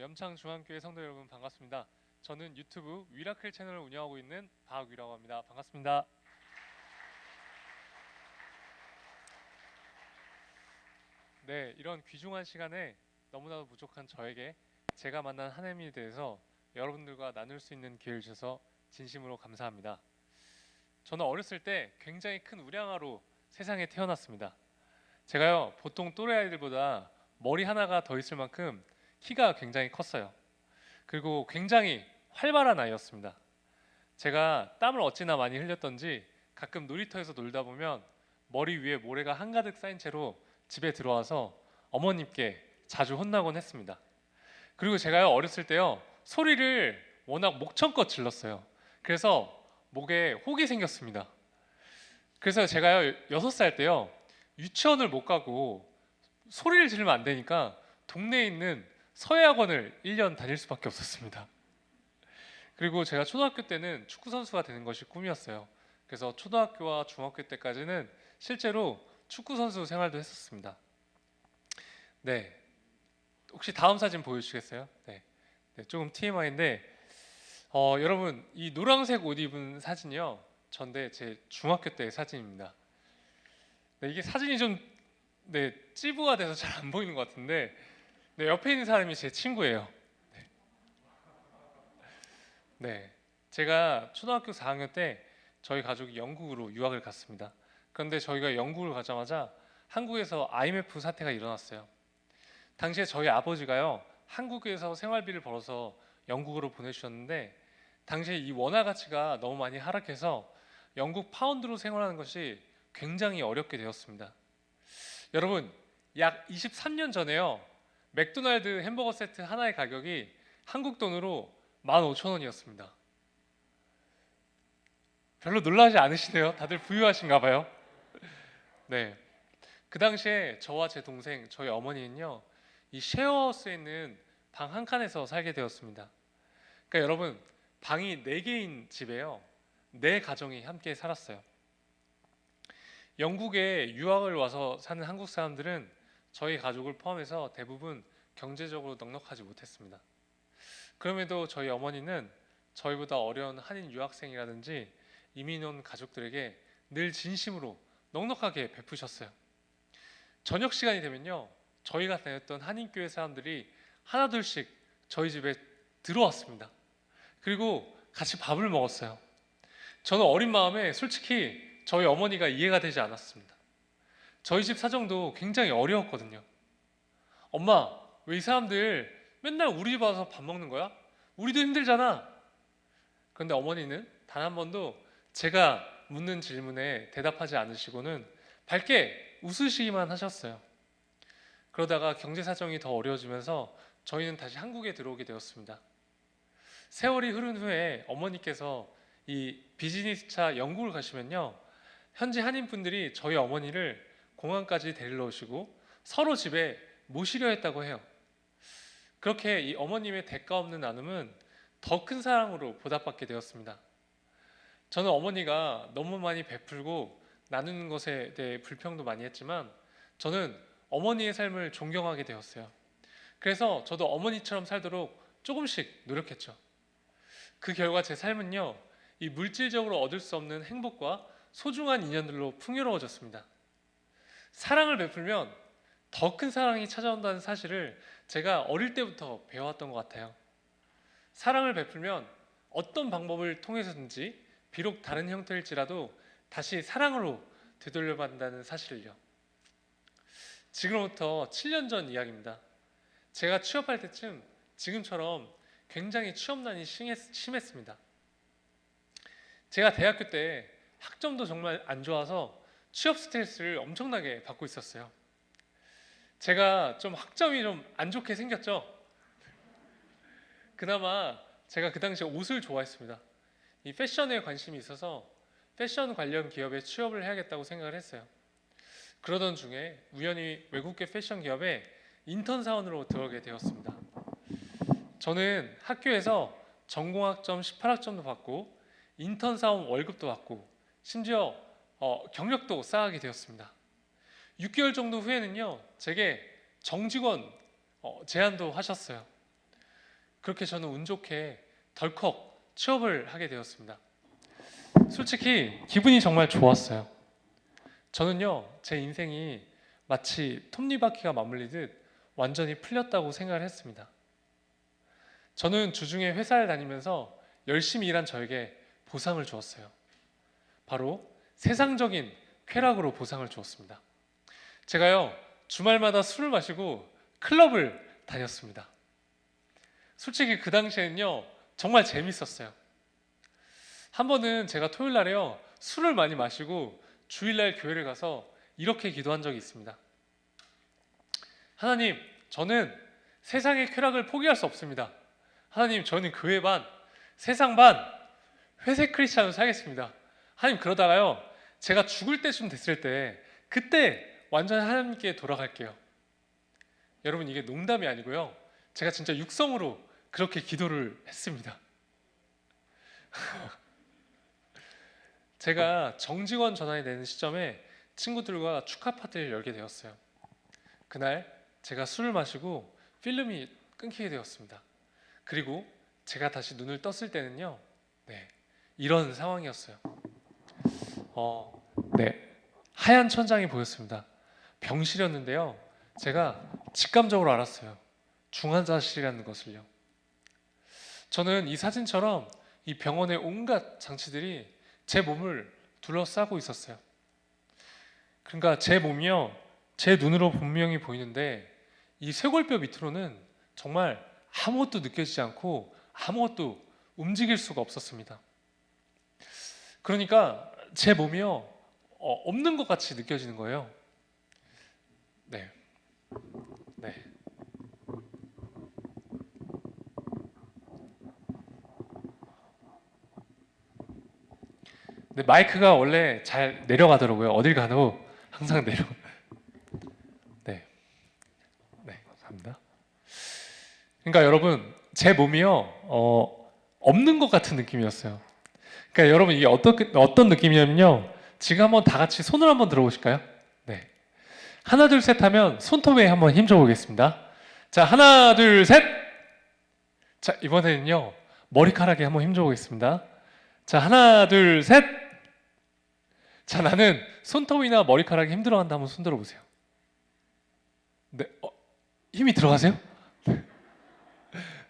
염창중앙교회 성도 여러분 반갑습니다. 저는 유튜브 위라클 채널을 운영하고 있는 박위라고 합니다. 반갑습니다. 네, 이런 귀중한 시간에 너무나도 부족한 저에게 제가 만난 하나님에 대해서 여러분들과 나눌 수 있는 기회를 주셔서 진심으로 감사합니다. 저는 어렸을 때 굉장히 큰 우량아로 세상에 태어났습니다. 제가요, 보통 또래 아이들보다 머리 하나가 더 있을 만큼 키가 굉장히 컸어요. 그리고 굉장히 활발한 아이였습니다. 제가 땀을 어찌나 많이 흘렸던지 가끔 놀이터에서 놀다 보면 머리 위에 모래가 한가득 쌓인 채로 집에 들어와서 어머님께 자주 혼나곤 했습니다. 그리고 제가요, 어렸을 때요, 소리를 워낙 목청껏 질렀어요. 그래서 목에 혹이 생겼습니다. 그래서 제가요, 6살 때요, 유치원을 못 가고 소리를 지르면 안 되니까 동네에 있는 서예학원을 1년 다닐 수밖에 없었습니다. 그리고 제가 초등학교 때는 축구 선수가 되는 것이 꿈이었어요. 그래서 초등학교와 중학교 때까지는 실제로 축구 선수 생활도 했었습니다. 네, 혹시 다음 사진 보여주시겠어요? 네, 네, 조금 TMI인데 여러분 이 노란색 옷 입은 사진이요, 전데 제 중학교 때 사진입니다. 네, 이게 사진이 좀 찌부가 돼서 잘 안 보이는 것 같은데, 네, 옆에 있는 사람이 제 친구예요. 네, 제가 초등학교 4학년 때 저희 가족이 영국으로 유학을 갔습니다. 그런데 저희가 영국을 가자마자 한국에서 IMF 사태가 일어났어요. 당시에 저희 아버지가요, 한국에서 생활비를 벌어서 영국으로 보내주셨는데 당시에 이 원화 가치가 너무 많이 하락해서 영국 파운드로 생활하는 것이 굉장히 어렵게 되었습니다. 여러분, 약 23년 전에요, 맥도날드 햄버거 세트 하나의 가격이 한국 돈으로 15,000원이었습니다. 별로 놀라지 않으시네요. 다들 부유하신가 봐요. 네. 그 당시에 저와 제 동생, 저희 어머니는요, 이 쉐어하우스에 있는 방 한 칸에서 살게 되었습니다. 그러니까 여러분, 방이 4개인 집에요, 4가정이 함께 살았어요. 영국에 유학을 와서 사는 한국 사람들은 저희 가족을 포함해서 대부분 경제적으로 넉넉하지 못했습니다. 그럼에도 저희 어머니는 저희보다 어려운 한인 유학생이라든지 이민 온 가족들에게 늘 진심으로 넉넉하게 베푸셨어요. 저녁 시간이 되면요, 저희가 다녔던 한인교회 사람들이 하나둘씩 저희 집에 들어왔습니다. 그리고 같이 밥을 먹었어요. 저는 어린 마음에 솔직히 저희 어머니가 이해가 되지 않았습니다. 저희 집 사정도 굉장히 어려웠거든요. 엄마, 왜 이 사람들 맨날 우리 집 와서 밥 먹는 거야? 우리도 힘들잖아. 그런데 어머니는 단 한 번도 제가 묻는 질문에 대답하지 않으시고는 밝게 웃으시기만 하셨어요. 그러다가 경제 사정이 더 어려워지면서 저희는 다시 한국에 들어오게 되었습니다. 세월이 흐른 후에 어머니께서 이 비즈니스차 영국을 가시면요, 현지 한인분들이 저희 어머니를 공항까지 데리러 오시고 서로 집에 모시려 했다고 해요. 그렇게 이 어머님의 대가 없는 나눔은 더 큰 사랑으로 보답받게 되었습니다. 저는 어머니가 너무 많이 베풀고 나누는 것에 대해 불평도 많이 했지만 저는 어머니의 삶을 존경하게 되었어요. 그래서 저도 어머니처럼 살도록 조금씩 노력했죠. 그 결과 제 삶은요, 이 물질적으로 얻을 수 없는 행복과 소중한 인연들로 풍요로워졌습니다. 사랑을 베풀면 더 큰 사랑이 찾아온다는 사실을 제가 어릴 때부터 배워왔던 것 같아요. 사랑을 베풀면 어떤 방법을 통해서든지 비록 다른 형태일지라도 다시 사랑으로 되돌려받는다는 사실을요. 지금부터 7년 전 이야기입니다. 제가 취업할 때쯤 지금처럼 굉장히 취업난이 심했습니다. 제가 대학교 때 학점도 정말 안 좋아서 취업 스트레스를 엄청나게 받고 있었어요. 제가 좀 학점이 좀 안 좋게 생겼죠. 그나마 제가 그 당시에 옷을 좋아했습니다. 이 패션에 관심이 있어서 패션 관련 기업에 취업을 해야겠다고 생각을 했어요. 그러던 중에 우연히 외국계 패션 기업에 인턴 사원으로 들어오게 되었습니다. 저는 학교에서 전공학점 18학점도 받고 인턴 사원 월급도 받고 심지어 경력도 쌓게 되었습니다. 6개월 정도 후에는요, 제게 정직원 제안도 하셨어요. 그렇게 저는 운 좋게 덜컥 취업을 하게 되었습니다. 솔직히 기분이 정말 좋았어요. 저는요, 제 인생이 마치 톱니바퀴가 맞물리듯 완전히 풀렸다고 생각을 했습니다. 저는 주중에 회사를 다니면서 열심히 일한 저에게 보상을 주었어요. 바로 세상적인 쾌락으로 보상을 주었습니다. 제가요, 주말마다 술을 마시고 클럽을 다녔습니다. 솔직히 그 당시에는요, 정말 재밌었어요. 한 번은 제가 토요일 날에요, 술을 많이 마시고 주일날 교회를 가서 이렇게 기도한 적이 있습니다. 하나님, 저는 세상의 쾌락을 포기할 수 없습니다. 하나님, 저는 교회 반, 세상 반, 회색 크리스찬으로 살겠습니다. 하나님, 그러다가요, 제가 죽을 때쯤 됐을 때 그때 완전히 하나님께 돌아갈게요. 여러분, 이게 농담이 아니고요, 제가 진짜 육성으로 그렇게 기도를 했습니다. 제가 정직원 전환이 되는 시점에 친구들과 축하 파티를 열게 되었어요. 그날 제가 술을 마시고 필름이 끊기게 되었습니다. 그리고 제가 다시 눈을 떴을 때는요, 네, 이런 상황이었어요. 네, 하얀 천장이 보였습니다. 병실이었는데요, 제가 직감적으로 알았어요. 중환자실이라는 것을요. 저는 이 사진처럼 이 병원의 온갖 장치들이 제 몸을 둘러싸고 있었어요. 그러니까 제 몸이요, 제 눈으로 분명히 보이는데 이 쇄골뼈 밑으로는 정말 아무것도 느껴지지 않고 아무것도 움직일 수가 없었습니다. 그러니까 제 몸이요, 없는 것 같이 느껴지는 거예요. 네, 네. 네, 마이크가 원래 잘 내려가더라고요. 어딜 가도 항상 내려. 네, 네, 감사합니다. 그러니까 여러분, 제 몸이요, 없는 것 같은 느낌이었어요. 그러니까 여러분, 이게 어떤 느낌이냐면요, 지금 한번 다 같이 손을 한번 들어보실까요? 네, 하나 둘 셋 하면 손톱에 한번 힘줘 보겠습니다. 자, 하나 둘 셋. 자, 이번에는요, 머리카락에 한번 힘줘 보겠습니다. 자, 하나 둘 셋. 자, 나는 손톱이나 머리카락이 힘들어한다. 한번 손 들어보세요. 네, 힘이 들어가세요?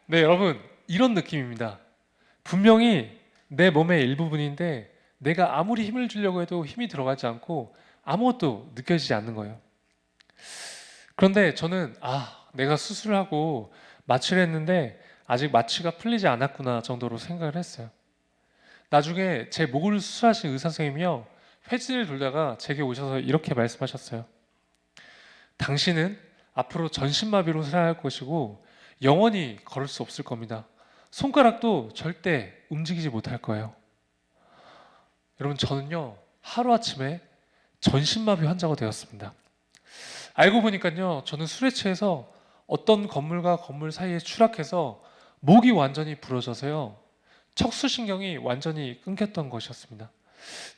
네, 여러분, 이런 느낌입니다. 분명히 내 몸의 일부분인데 내가 아무리 힘을 주려고 해도 힘이 들어가지 않고 아무것도 느껴지지 않는 거예요. 그런데 저는 내가 수술을 하고 마취를 했는데 아직 마취가 풀리지 않았구나 정도로 생각을 했어요. 나중에 제 목을 수술하신 의사 선생님이요, 회진을 돌다가 제게 오셔서 이렇게 말씀하셨어요. 당신은 앞으로 전신마비로 살아갈 것이고 영원히 걸을 수 없을 겁니다. 손가락도 절대 움직이지 못할 거예요. 여러분, 저는요, 하루아침에 전신마비 환자가 되었습니다. 알고 보니까요, 저는 술에 취해서 어떤 건물과 건물 사이에 추락해서 목이 완전히 부러져서요, 척수신경이 완전히 끊겼던 것이었습니다.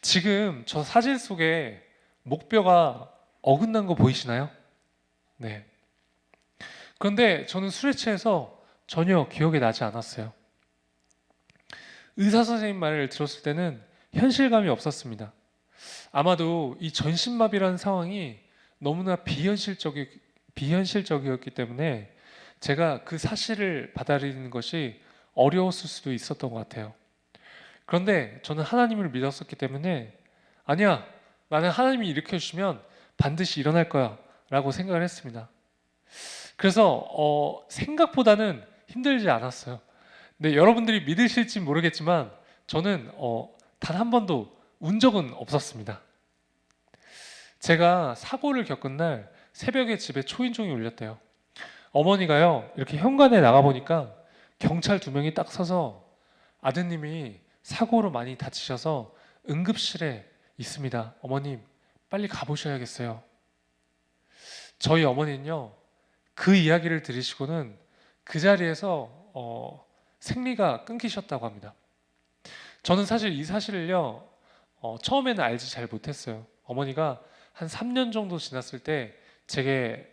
지금 저 사진 속에 목뼈가 어긋난 거 보이시나요? 네. 그런데 저는 술에 취해서 전혀 기억이 나지 않았어요. 의사 선생님 말을 들었을 때는 현실감이 없었습니다. 아마도 이 전신마비라는 상황이 너무나 비현실적이었기 때문에 제가 그 사실을 받아들이는 것이 어려웠을 수도 있었던 것 같아요. 그런데 저는 하나님을 믿었었기 때문에 아니야, 나는 하나님이 일으켜주시면 반드시 일어날 거야 라고 생각을 했습니다. 그래서 생각보다는 힘들지 않았어요. 근데 여러분들이 믿으실지 모르겠지만 저는 단 한 번도 운 적은 없었습니다. 제가 사고를 겪은 날 새벽에 집에 초인종이 울렸대요. 어머니가요, 이렇게 현관에 나가보니까 경찰 2명이 딱 서서 아드님이 사고로 많이 다치셔서 응급실에 있습니다. 어머님, 빨리 가보셔야겠어요. 저희 어머니는요, 그 이야기를 들으시고는 그 자리에서 생리가 끊기셨다고 합니다. 저는 사실 이 사실을요, 처음에는 알지 잘 못했어요. 어머니가 한 3년 정도 지났을 때 제게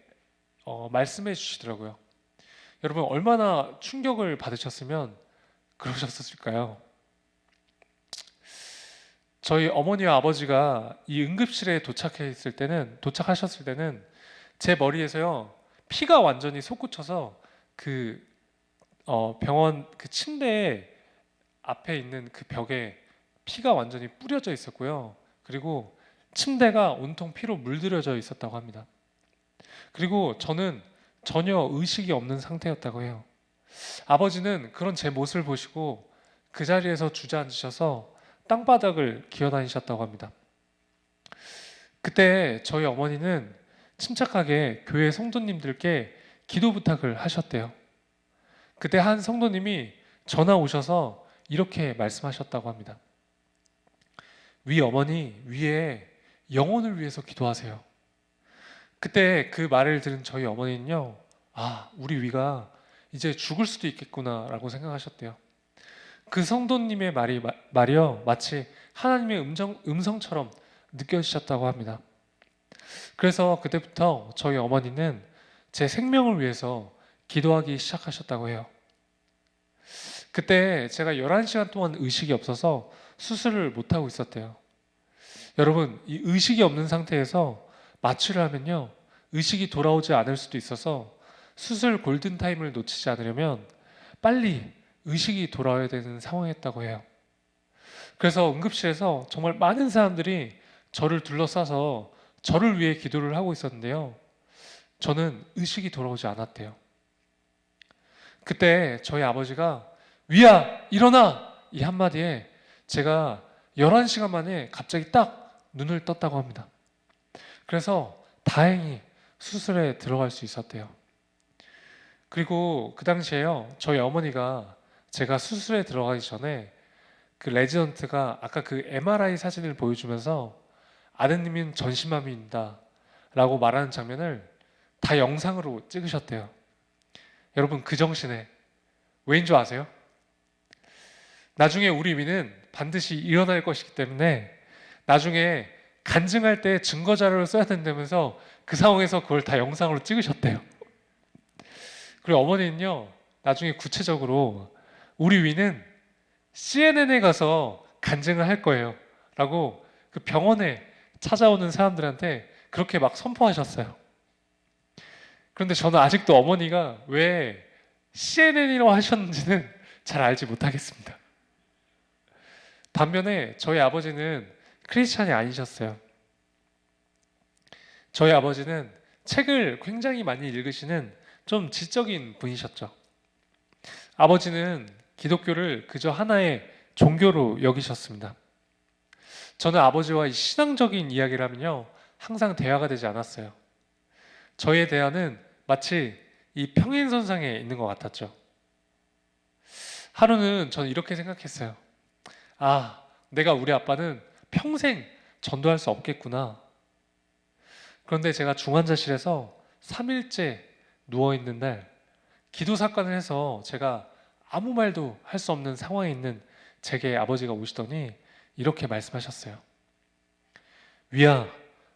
말씀해 주시더라고요. 여러분 얼마나 충격을 받으셨으면 그러셨을까요? 저희 어머니와 아버지가 이 응급실에 도착하셨을 때는 제 머리에서요 피가 완전히 솟구쳐서 그 병원 그 침대 앞에 있는 그 벽에 피가 완전히 뿌려져 있었고요. 그리고 침대가 온통 피로 물들여져 있었다고 합니다. 그리고 저는 전혀 의식이 없는 상태였다고 해요. 아버지는 그런 제 모습을 보시고 그 자리에서 주저앉으셔서 땅바닥을 기어다니셨다고 합니다. 그때 저희 어머니는 침착하게 교회 성도님들께 기도 부탁을 하셨대요. 그때 한 성도님이 전화 오셔서 이렇게 말씀하셨다고 합니다. 위 어머니 위에 영혼을 위해서 기도하세요. 그때 그 말을 들은 저희 어머니는요, 아, 우리 위가 이제 죽을 수도 있겠구나라고 생각하셨대요. 그 성도님의 말이요, 마치 하나님의 음성처럼 느껴지셨다고 합니다. 그래서 그때부터 저희 어머니는 제 생명을 위해서 기도하기 시작하셨다고 해요. 그때 제가 11시간 동안 의식이 없어서 수술을 못하고 있었대요. 여러분, 이 의식이 없는 상태에서 마취를 하면요, 의식이 돌아오지 않을 수도 있어서 수술 골든타임을 놓치지 않으려면 빨리 의식이 돌아와야 되는 상황이었다고 해요. 그래서 응급실에서 정말 많은 사람들이 저를 둘러싸서 저를 위해 기도를 하고 있었는데요. 저는 의식이 돌아오지 않았대요. 그때 저희 아버지가 위야 일어나! 이 한마디에 제가 11시간 만에 갑자기 딱 눈을 떴다고 합니다. 그래서 다행히 수술에 들어갈 수 있었대요. 그리고 그 당시에요, 저희 어머니가 제가 수술에 들어가기 전에 그 레지던트가 아까 그 MRI 사진을 보여주면서 아드님은 전신마비입니다 라고 말하는 장면을 다 영상으로 찍으셨대요. 여러분 그 정신에 왜인 줄 아세요? 나중에 우리 위는 반드시 일어날 것이기 때문에 나중에 간증할 때 증거 자료를 써야 된다면서 그 상황에서 그걸 다 영상으로 찍으셨대요. 그리고 어머니는요, 나중에 구체적으로 우리 위는 CNN에 가서 간증을 할 거예요 라고 그 병원에 찾아오는 사람들한테 그렇게 막 선포하셨어요. 그런데 저는 아직도 어머니가 왜 CNN이라고 하셨는지는 잘 알지 못하겠습니다. 반면에 저희 아버지는 크리스찬이 아니셨어요. 저희 아버지는 책을 굉장히 많이 읽으시는 좀 지적인 분이셨죠. 아버지는 기독교를 그저 하나의 종교로 여기셨습니다. 저는 아버지와 신앙적인 이야기를 하면요, 항상 대화가 되지 않았어요. 저희의 대화는 마치 이 평행선상에 있는 것 같았죠. 하루는 저는 이렇게 생각했어요. 아, 내가 우리 아빠는 평생 전도할 수 없겠구나. 그런데 제가 중환자실에서 3일째 누워있는 날 기도 사건을 해서 제가 아무 말도 할 수 없는 상황에 있는 제게 아버지가 오시더니 이렇게 말씀하셨어요. 위야,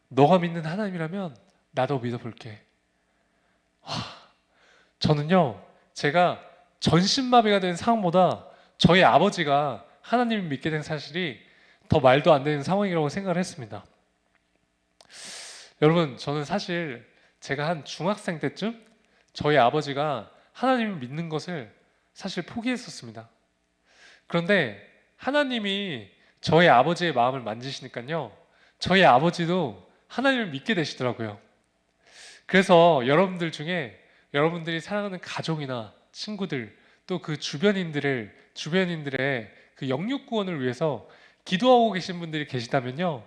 너가 믿는 하나님이라면 나도 믿어볼게. 저는요, 제가 전신마비가 된 상황보다 저희 아버지가 하나님을 믿게 된 사실이 더 말도 안 되는 상황이라고 생각을 했습니다. 여러분, 저는 사실 제가 한 중학생 때쯤 저희 아버지가 하나님을 믿는 것을 사실 포기했었습니다. 그런데 하나님이 저희 아버지의 마음을 만지시니까요, 저희 아버지도 하나님을 믿게 되시더라고요. 그래서 여러분들 중에 여러분들이 사랑하는 가족이나 친구들 또 그 주변인들의 그 영육 구원을 위해서 기도하고 계신 분들이 계시다면요,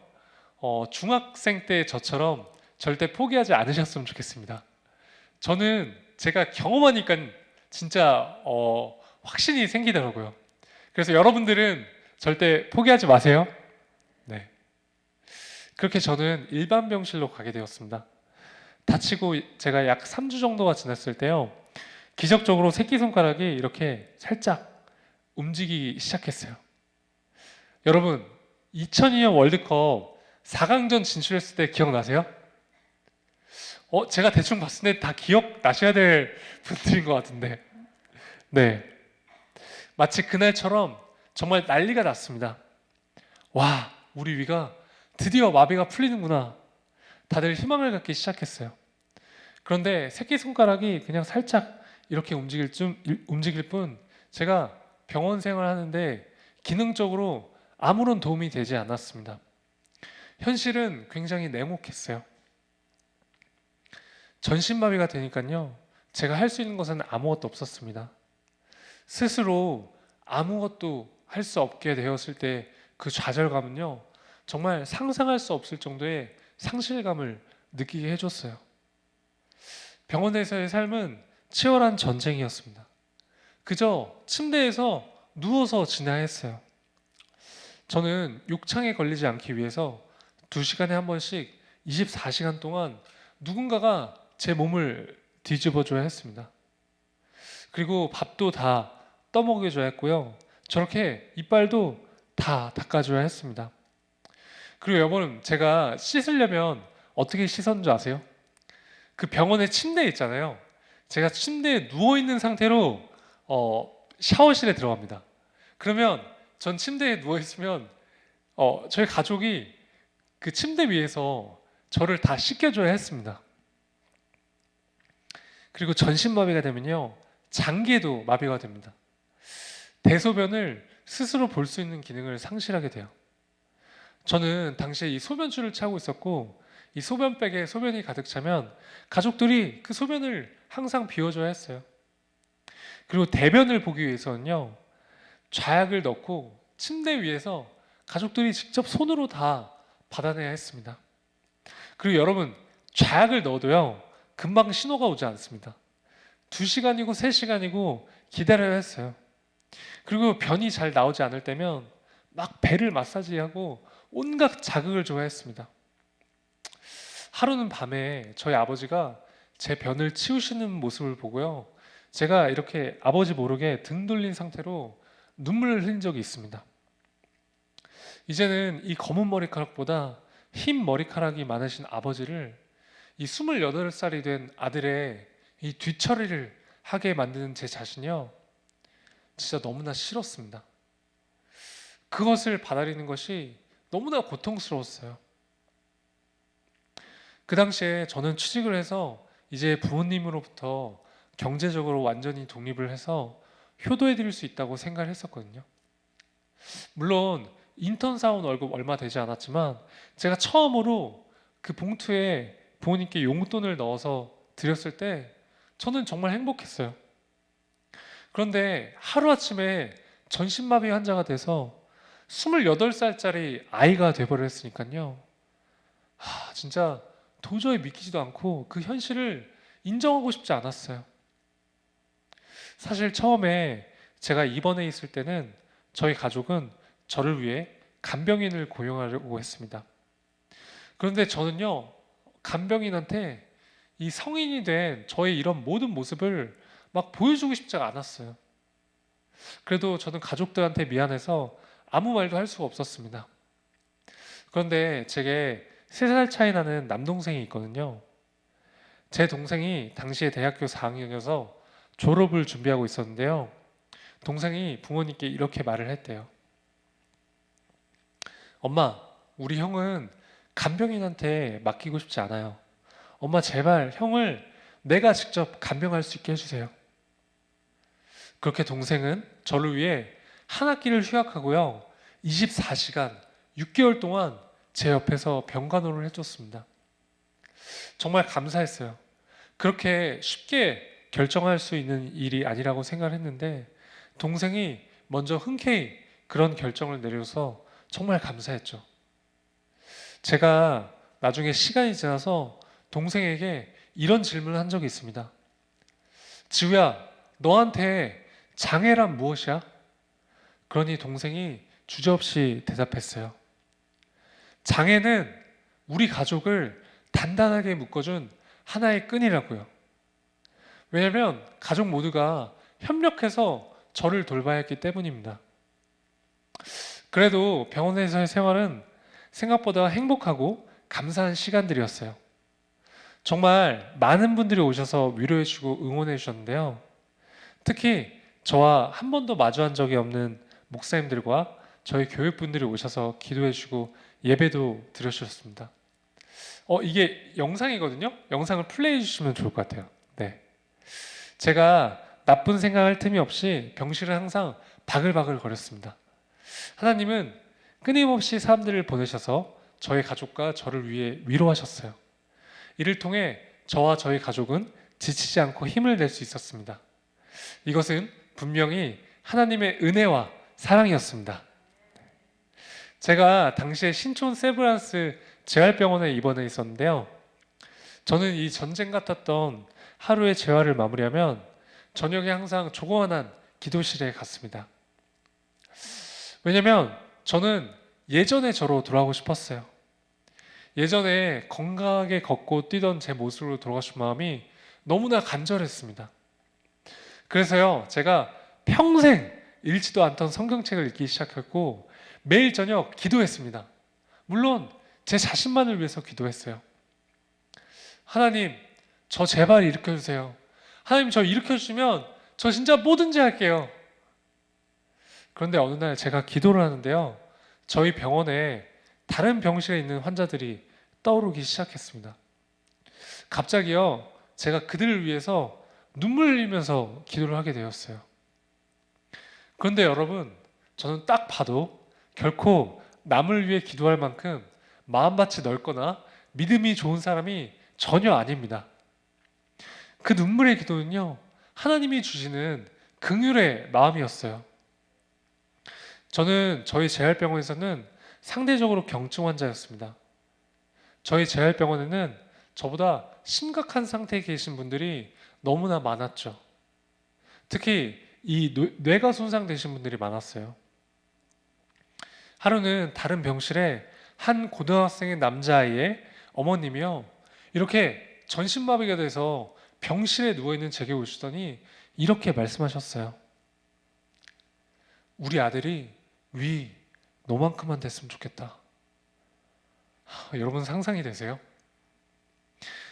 중학생 때 저처럼 절대 포기하지 않으셨으면 좋겠습니다. 저는 제가 경험하니까 진짜 확신이 생기더라고요. 그래서 여러분들은 절대 포기하지 마세요. 네. 그렇게 저는 일반 병실로 가게 되었습니다. 다치고 제가 약 3주 정도가 지났을 때요, 기적적으로 새끼손가락이 이렇게 살짝 움직이기 시작했어요. 여러분, 2002년 월드컵 4강전 진출했을 때 기억나세요? 제가 대충 봤을 때 다 기억나셔야 될 분들인 것 같은데. 네. 마치 그날처럼 정말 난리가 났습니다. 와, 우리 위가 드디어 마비가 풀리는구나. 다들 희망을 갖기 시작했어요. 그런데 새끼손가락이 그냥 살짝 이렇게 움직일 뿐 제가 병원 생활하는데 기능적으로 아무런 도움이 되지 않았습니다. 현실은 굉장히 냉혹했어요. 전신마비가 되니까요, 제가 할 수 있는 것은 아무것도 없었습니다. 스스로 아무것도 할 수 없게 되었을 때 그 좌절감은요, 정말 상상할 수 없을 정도의 상실감을 느끼게 해줬어요. 병원에서의 삶은 치열한 전쟁이었습니다. 그저 침대에서 누워서 지내야 했어요. 저는 욕창에 걸리지 않기 위해서 2시간에 한 번씩 24시간 동안 누군가가 제 몸을 뒤집어줘야 했습니다. 그리고 밥도 다 떠먹여줘야 했고요. 저렇게 이빨도 다 닦아줘야 했습니다. 그리고 여러분, 제가 씻으려면 어떻게 씻었는 줄 아세요? 그 병원에 침대 있잖아요. 제가 침대에 누워있는 상태로 샤워실에 들어갑니다. 그러면 전 침대에 누워있으면 저희 가족이 그 침대 위에서 저를 다 씻겨줘야 했습니다. 그리고 전신마비가 되면요, 장기에도 마비가 됩니다. 대소변을 스스로 볼 수 있는 기능을 상실하게 돼요. 저는 당시에 이 소변줄을 차고 있었고, 이 소변백에 소변이 가득 차면 가족들이 그 소변을 항상 비워줘야 했어요. 그리고 대변을 보기 위해서는요, 좌약을 넣고 침대 위에서 가족들이 직접 손으로 다 받아내야 했습니다. 그리고 여러분, 좌약을 넣어도요, 금방 신호가 오지 않습니다. 2시간이고 3시간이고 기다려야 했어요. 그리고 변이 잘 나오지 않을 때면 막 배를 마사지하고 온갖 자극을 줘야 했습니다. 하루는 밤에 저희 아버지가 제 변을 치우시는 모습을 보고요, 제가 이렇게 아버지 모르게 등 돌린 상태로 눈물을 흘린 적이 있습니다. 이제는 이 검은 머리카락보다 흰 머리카락이 많으신 아버지를, 이 28살이 된 아들의 이 뒤처리를 하게 만드는 제 자신이요, 진짜 너무나 싫었습니다. 그것을 받아들이는 것이 너무나 고통스러웠어요. 그 당시에 저는 취직을 해서 이제 부모님으로부터 경제적으로 완전히 독립을 해서 효도해 드릴 수 있다고 생각을 했었거든요. 물론 인턴 사원 월급 얼마 되지 않았지만 제가 처음으로 그 봉투에 부모님께 용돈을 넣어서 드렸을 때 저는 정말 행복했어요. 그런데 하루아침에 전신마비 환자가 돼서 28살짜리 아이가 돼버렸으니까요, 진짜 도저히 믿기지도 않고 그 현실을 인정하고 싶지 않았어요. 사실 처음에 제가 입원해 있을 때는 저희 가족은 저를 위해 간병인을 고용하려고 했습니다. 그런데 저는요, 간병인한테 이 성인이 된 저의 이런 모든 모습을 막 보여주고 싶지가 않았어요. 그래도 저는 가족들한테 미안해서 아무 말도 할 수가 없었습니다. 그런데 제게 3살 차이 나는 남동생이 있거든요. 제 동생이 당시에 대학교 4학년이어서 졸업을 준비하고 있었는데요, 동생이 부모님께 이렇게 말을 했대요. 엄마, 우리 형은 간병인한테 맡기고 싶지 않아요. 엄마, 제발 형을 내가 직접 간병할 수 있게 해주세요. 그렇게 동생은 저를 위해 한 학기를 휴학하고요, 24시간 6개월 동안 제 옆에서 병간호를 해줬습니다. 정말 감사했어요. 그렇게 쉽게 결정할 수 있는 일이 아니라고 생각을 했는데 동생이 먼저 흔쾌히 그런 결정을 내려서 정말 감사했죠. 제가 나중에 시간이 지나서 동생에게 이런 질문을 한 적이 있습니다. 지우야, 너한테 장애란 무엇이야? 그러니 동생이 주저없이 대답했어요. 장애는 우리 가족을 단단하게 묶어준 하나의 끈이라고요. 왜냐하면 가족 모두가 협력해서 저를 돌봐야 했기 때문입니다. 그래도 병원에서의 생활은 생각보다 행복하고 감사한 시간들이었어요. 정말 많은 분들이 오셔서 위로해 주고 응원해 주셨는데요. 특히 저와 한 번도 마주한 적이 없는 목사님들과 저희 교회 분들이 오셔서 기도해 주고 예배도 드려주셨습니다. 이게 영상이거든요. 영상을 플레이해 주시면 좋을 것 같아요. 네. 제가 나쁜 생각할 틈이 없이 병실을 항상 바글바글 거렸습니다. 하나님은 끊임없이 사람들을 보내셔서 저희 가족과 저를 위해 위로하셨어요. 이를 통해 저와 저희 가족은 지치지 않고 힘을 낼 수 있었습니다. 이것은 분명히 하나님의 은혜와 사랑이었습니다. 제가 당시에 신촌 세브란스 재활병원에 입원해 있었는데요. 저는 이 전쟁 같았던 하루의 재활을 마무리하면 저녁에 항상 조그만한 기도실에 갔습니다. 왜냐면 저는 예전의 저로 돌아가고 싶었어요. 예전에 건강하게 걷고 뛰던 제 모습으로 돌아가고 싶은 마음이 너무나 간절했습니다. 그래서요, 제가 평생 읽지도 않던 성경책을 읽기 시작했고 매일 저녁 기도했습니다. 물론 제 자신만을 위해서 기도했어요. 하나님, 저 제발 일으켜주세요. 하나님, 저 일으켜주시면 저 진짜 뭐든지 할게요. 그런데 어느 날 제가 기도를 하는데요, 저희 병원에 다른 병실에 있는 환자들이 떠오르기 시작했습니다. 갑자기요, 제가 그들을 위해서 눈물 흘리면서 기도를 하게 되었어요. 그런데 여러분, 저는 딱 봐도 결코 남을 위해 기도할 만큼 마음밭이 넓거나 믿음이 좋은 사람이 전혀 아닙니다. 그 눈물의 기도는요, 하나님이 주시는 긍휼의 마음이었어요. 저는 저희 재활병원에서는 상대적으로 경증 환자였습니다. 저희 재활병원에는 저보다 심각한 상태에 계신 분들이 너무나 많았죠. 특히 이 뇌가 손상되신 분들이 많았어요. 하루는 다른 병실에 한 고등학생의 남자아이의 어머님이요, 이렇게 전신마비가 돼서 병실에 누워있는 제게 오시더니 이렇게 말씀하셨어요. 우리 아들이 위 너만큼만 됐으면 좋겠다. 여러분 상상이 되세요?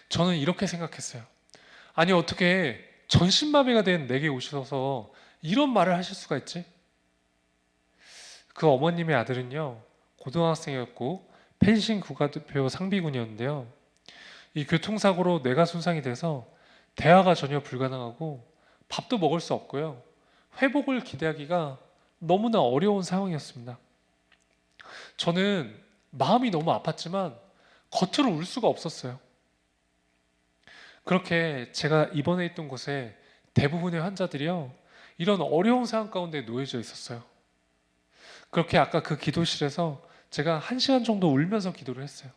저는 이렇게 생각했어요. 아니 어떻게 전신마비가 된 내게 오셔서 이런 말을 하실 수가 있지? 그 어머님의 아들은요, 고등학생이었고 펜싱 국가대표 상비군이었는데요. 이 교통사고로 뇌가 손상이 돼서 대화가 전혀 불가능하고 밥도 먹을 수 없고요. 회복을 기대하기가 너무나 어려운 상황이었습니다. 저는 마음이 너무 아팠지만 겉으로 울 수가 없었어요. 그렇게 제가 입원해 있던 곳에 대부분의 환자들이요, 이런 어려운 상황 가운데 놓여져 있었어요. 그렇게 아까 그 기도실에서 제가 1시간 정도 울면서 기도를 했어요.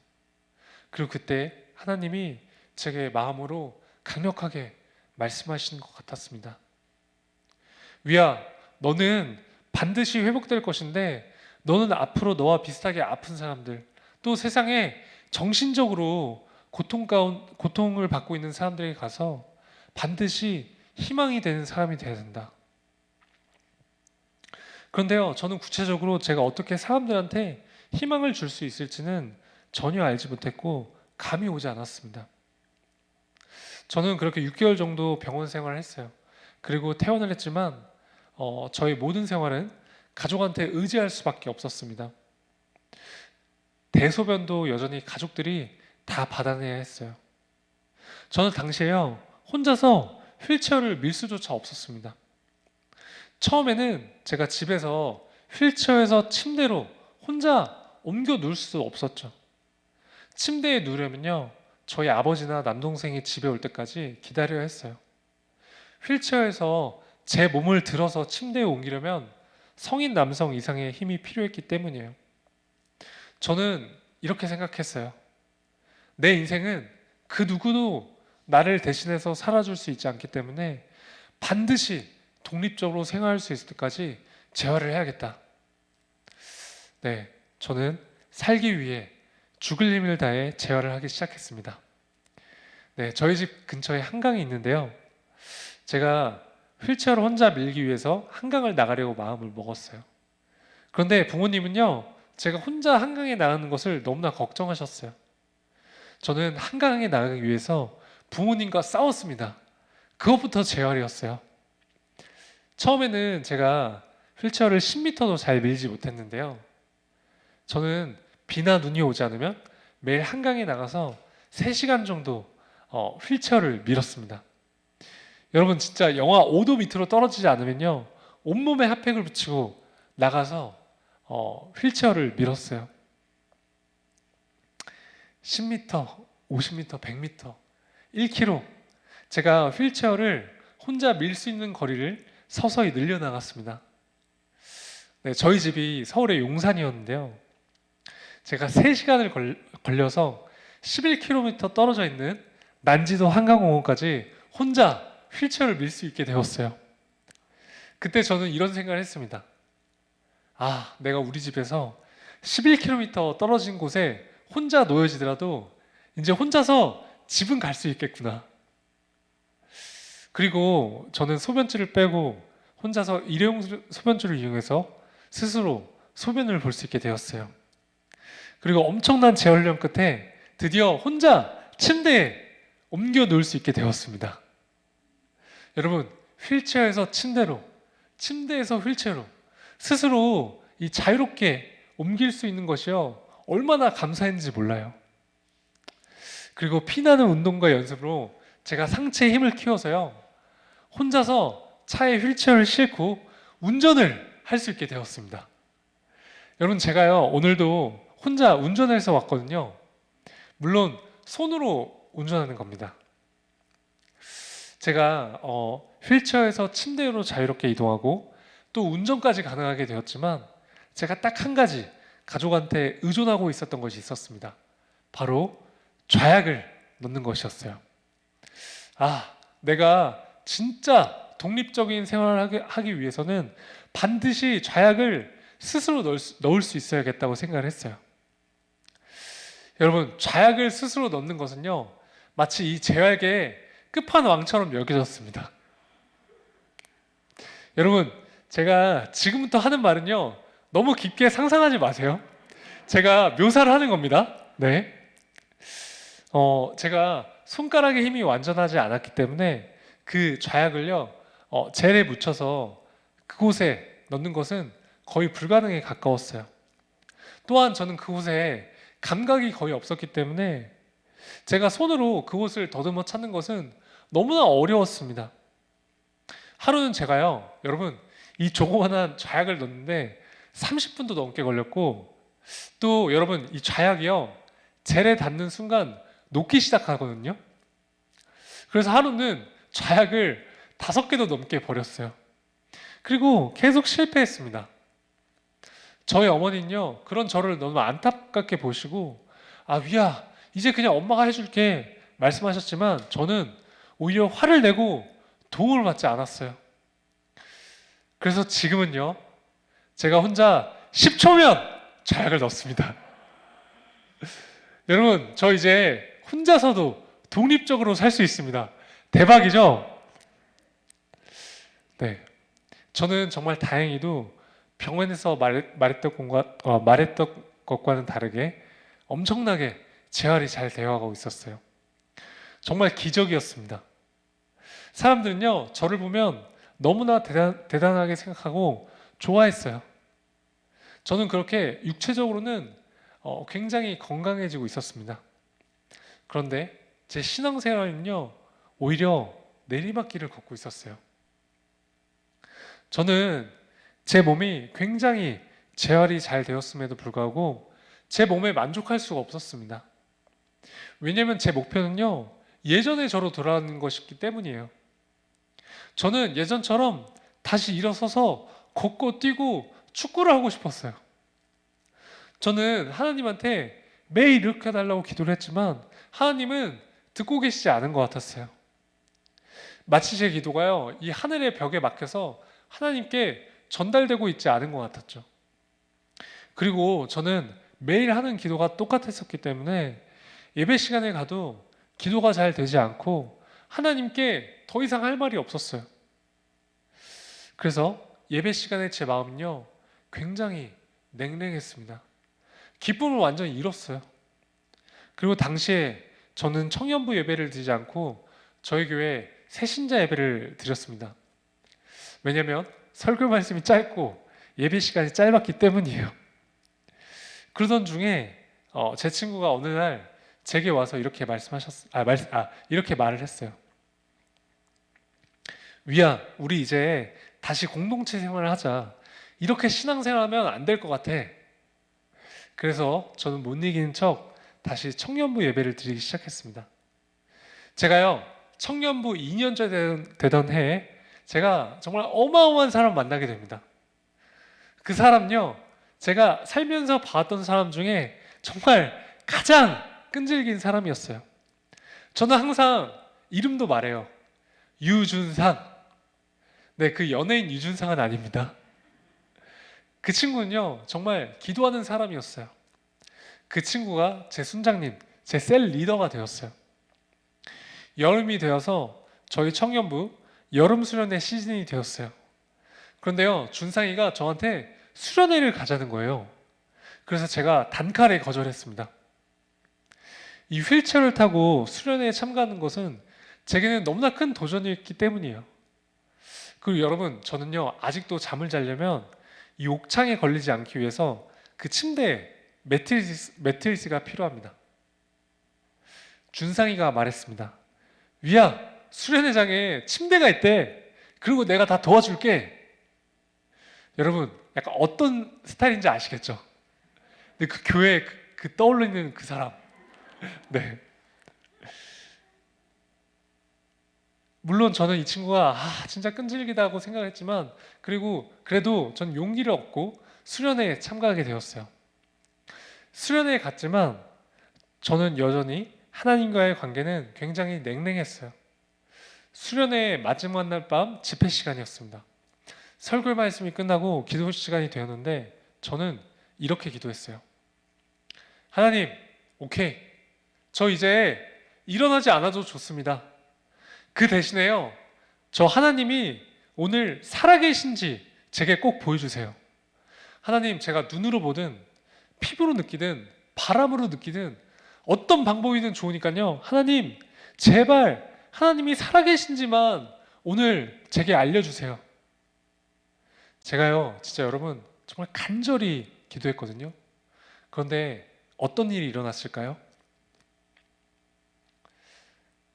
그리고 그때 하나님이 제게 마음으로 강력하게 말씀하시는 것 같았습니다. 위야, 너는 반드시 회복될 것인데 너는 앞으로 너와 비슷하게 아픈 사람들, 또 세상에 정신적으로 고통을 받고 있는 사람들에게 가서 반드시 희망이 되는 사람이 되어야 된다. 그런데요, 저는 구체적으로 제가 어떻게 사람들한테 희망을 줄 수 있을지는 전혀 알지 못했고 감이 오지 않았습니다. 저는 그렇게 6개월 정도 병원 생활을 했어요. 그리고 퇴원을 했지만 저희 모든 생활은 가족한테 의지할 수밖에 없었습니다. 대소변도 여전히 가족들이 다 받아내야 했어요. 저는 당시에요, 혼자서 휠체어를 밀 수조차 없었습니다. 처음에는 제가 집에서 휠체어에서 침대로 혼자 옮겨 누울 수 없었죠. 침대에 누우려면요, 저희 아버지나 남동생이 집에 올 때까지 기다려야 했어요. 휠체어에서 제 몸을 들어서 침대에 옮기려면 성인 남성 이상의 힘이 필요했기 때문이에요. 저는 이렇게 생각했어요. 내 인생은 그 누구도 나를 대신해서 살아줄 수 있지 않기 때문에 반드시 독립적으로 생활할 수 있을 때까지 재활을 해야겠다. 네, 저는 살기 위해 죽을 힘을 다해 재활을 하기 시작했습니다. 네, 저희 집 근처에 한강이 있는데요. 제가 휠체어를 혼자 밀기 위해서 한강을 나가려고 마음을 먹었어요. 그런데 부모님은요, 제가 혼자 한강에 나가는 것을 너무나 걱정하셨어요. 저는 한강에 나가기 위해서 부모님과 싸웠습니다. 그것부터 재활이었어요. 처음에는 제가 휠체어를 10m도 잘 밀지 못했는데요. 저는 비나 눈이 오지 않으면 매일 한강에 나가서 3시간 정도 휠체어를 밀었습니다. 여러분 진짜 영하 5도 밑으로 떨어지지 않으면요, 온몸에 핫팩을 붙이고 나가서 휠체어를 밀었어요. 10m, 50m, 100m, 1km. 제가 휠체어를 혼자 밀 수 있는 거리를 서서히 늘려나갔습니다. 네, 저희 집이 서울의 용산이었는데요. 제가 3시간을 걸려서 11km 떨어져 있는 난지도 한강공원까지 혼자 휠체어를 밀 수 있게 되었어요. 그때 저는 이런 생각을 했습니다. 아, 내가 우리 집에서 11km 떨어진 곳에 혼자 놓여지더라도 이제 혼자서 집은 갈 수 있겠구나. 그리고 저는 소변줄을 빼고 혼자서 일회용 소변줄을 이용해서 스스로 소변을 볼 수 있게 되었어요. 그리고 엄청난 재활련 끝에 드디어 혼자 침대에 옮겨 놓을 수 있게 되었습니다. 여러분, 휠체어에서 침대로, 침대에서 휠체어로 스스로 이 자유롭게 옮길 수 있는 것이요, 얼마나 감사했는지 몰라요. 그리고 피나는 운동과 연습으로 제가 상체에 힘을 키워서요, 혼자서 차에 휠체어를 싣고 운전을 할 수 있게 되었습니다. 여러분, 제가요 오늘도 혼자 운전해서 왔거든요. 물론 손으로 운전하는 겁니다. 제가 휠체어에서 침대로 자유롭게 이동하고 또 운전까지 가능하게 되었지만, 제가 딱 한 가지 가족한테 의존하고 있었던 것이 있었습니다. 바로 좌약을 넣는 것이었어요. 아, 내가 진짜 독립적인 생활을 하기 위해서는 반드시 좌약을 스스로 넣을 수 있어야겠다고 생각을 했어요. 여러분, 좌약을 스스로 넣는 것은요, 마치 이 제약의 끝판왕처럼 여겨졌습니다. 여러분, 제가 지금부터 하는 말은요, 너무 깊게 상상하지 마세요. 제가 묘사를 하는 겁니다. 네. 제가 손가락의 힘이 완전하지 않았기 때문에 그 좌약을요, 젤에 묻혀서 그곳에 넣는 것은 거의 불가능에 가까웠어요. 또한 저는 그곳에 감각이 거의 없었기 때문에 제가 손으로 그곳을 더듬어 찾는 것은 너무나 어려웠습니다. 하루는 제가요, 여러분, 이 조그만한 좌약을 넣는데 30분도 넘게 걸렸고, 또 여러분, 이 좌약이요, 젤에 닿는 순간 녹기 시작하거든요. 그래서 하루는 좌약을 5개도 넘게 버렸어요. 그리고 계속 실패했습니다. 저희 어머니는요, 그런 저를 너무 안타깝게 보시고, 아, 위야, 이제 그냥 엄마가 해줄게 말씀하셨지만, 저는 오히려 화를 내고 도움을 받지 않았어요. 그래서 지금은요, 제가 혼자 10초면 좌약을 넣습니다. 여러분, 저 이제 혼자서도 독립적으로 살 수 있습니다. 대박이죠? 네. 저는 정말 다행히도 병원에서 말했던 것과는 다르게 엄청나게 재활이 잘 되어가고 있었어요. 정말 기적이었습니다. 사람들은요, 저를 보면 너무나 대단하게 생각하고 좋아했어요. 저는 그렇게 육체적으로는 굉장히 건강해지고 있었습니다. 그런데 제 신앙생활은요, 오히려 내리막길을 걷고 있었어요. 저는 제 몸이 굉장히 재활이 잘 되었음에도 불구하고 제 몸에 만족할 수가 없었습니다. 왜냐하면 제 목표는요, 예전의 저로 돌아가는 것이기 때문이에요. 저는 예전처럼 다시 일어서서 걷고 뛰고 축구를 하고 싶었어요. 저는 하나님한테 매일 일으켜달라고 기도를 했지만 하나님은 듣고 계시지 않은 것 같았어요. 마치 제 기도가요, 이 하늘의 벽에 막혀서 하나님께 전달되고 있지 않은 것 같았죠. 그리고 저는 매일 하는 기도가 똑같았었기 때문에 예배 시간에 가도 기도가 잘 되지 않고 하나님께 더 이상 할 말이 없었어요. 그래서 예배 시간에 제 마음은요, 굉장히 냉랭했습니다. 기쁨을 완전히 잃었어요. 그리고 당시에 저는 청년부 예배를 드리지 않고 저희 교회 새신자 예배를 드렸습니다. 왜냐하면 설교 말씀이 짧고 예배 시간이 짧았기 때문이에요. 그러던 중에 제 친구가 어느 날 제게 와서 이렇게 이렇게 말을 했어요. 위야, 우리 이제 다시 공동체 생활을 하자. 이렇게 신앙생활하면 안 될 것 같아. 그래서 저는 못 이기는 척 다시 청년부 예배를 드리기 시작했습니다. 제가요, 청년부 2년째 되던 해에 제가 정말 어마어마한 사람 만나게 됩니다. 그 사람요, 제가 살면서 봤던 사람 중에 정말 가장 끈질긴 사람이었어요. 저는 항상 이름도 말해요. 유준상. 네, 그 연예인 유준상은 아닙니다. 그 친구는요, 정말 기도하는 사람이었어요. 그 친구가 제 순장님, 제 셀 리더가 되었어요. 여름이 되어서 저희 청년부 여름 수련회 시즌이 되었어요. 그런데요, 준상이가 저한테 수련회를 가자는 거예요. 그래서 제가 단칼에 거절했습니다. 이 휠체어를 타고 수련회에 참가하는 것은 제게는 너무나 큰 도전이었기 때문이에요. 그리고 여러분, 저는요, 아직도 잠을 자려면 이 옥창에 걸리지 않기 위해서 그 침대에 매트리스가 필요합니다. 준상이가 말했습니다. 위야, 수련회장에 침대가 있대. 그리고 내가 다 도와줄게. 여러분, 약간 어떤 스타일인지 아시겠죠? 근데 그 교회에 그 떠올리는 그 사람. 네. 물론 저는 이 친구가 진짜 끈질기다고 생각했지만, 그리고 그래도 전 용기를 얻고 수련회에 참가하게 되었어요. 수련회에 갔지만 저는 여전히 하나님과의 관계는 굉장히 냉랭했어요. 수련회 마지막 날 밤 집회 시간이었습니다. 설교 말씀이 끝나고 기도 시간이 되었는데 저는 이렇게 기도했어요. 하나님, 오케이. 저 이제 일어나지 않아도 좋습니다. 그 대신에요, 저 하나님이 오늘 살아계신지 제게 꼭 보여주세요. 하나님, 제가 눈으로 보든 피부로 느끼든 바람으로 느끼든 어떤 방법이든 좋으니까요, 하나님 제발 하나님이 살아계신지만 오늘 제게 알려주세요. 제가요, 진짜 여러분 정말 간절히 기도했거든요. 그런데 어떤 일이 일어났을까요?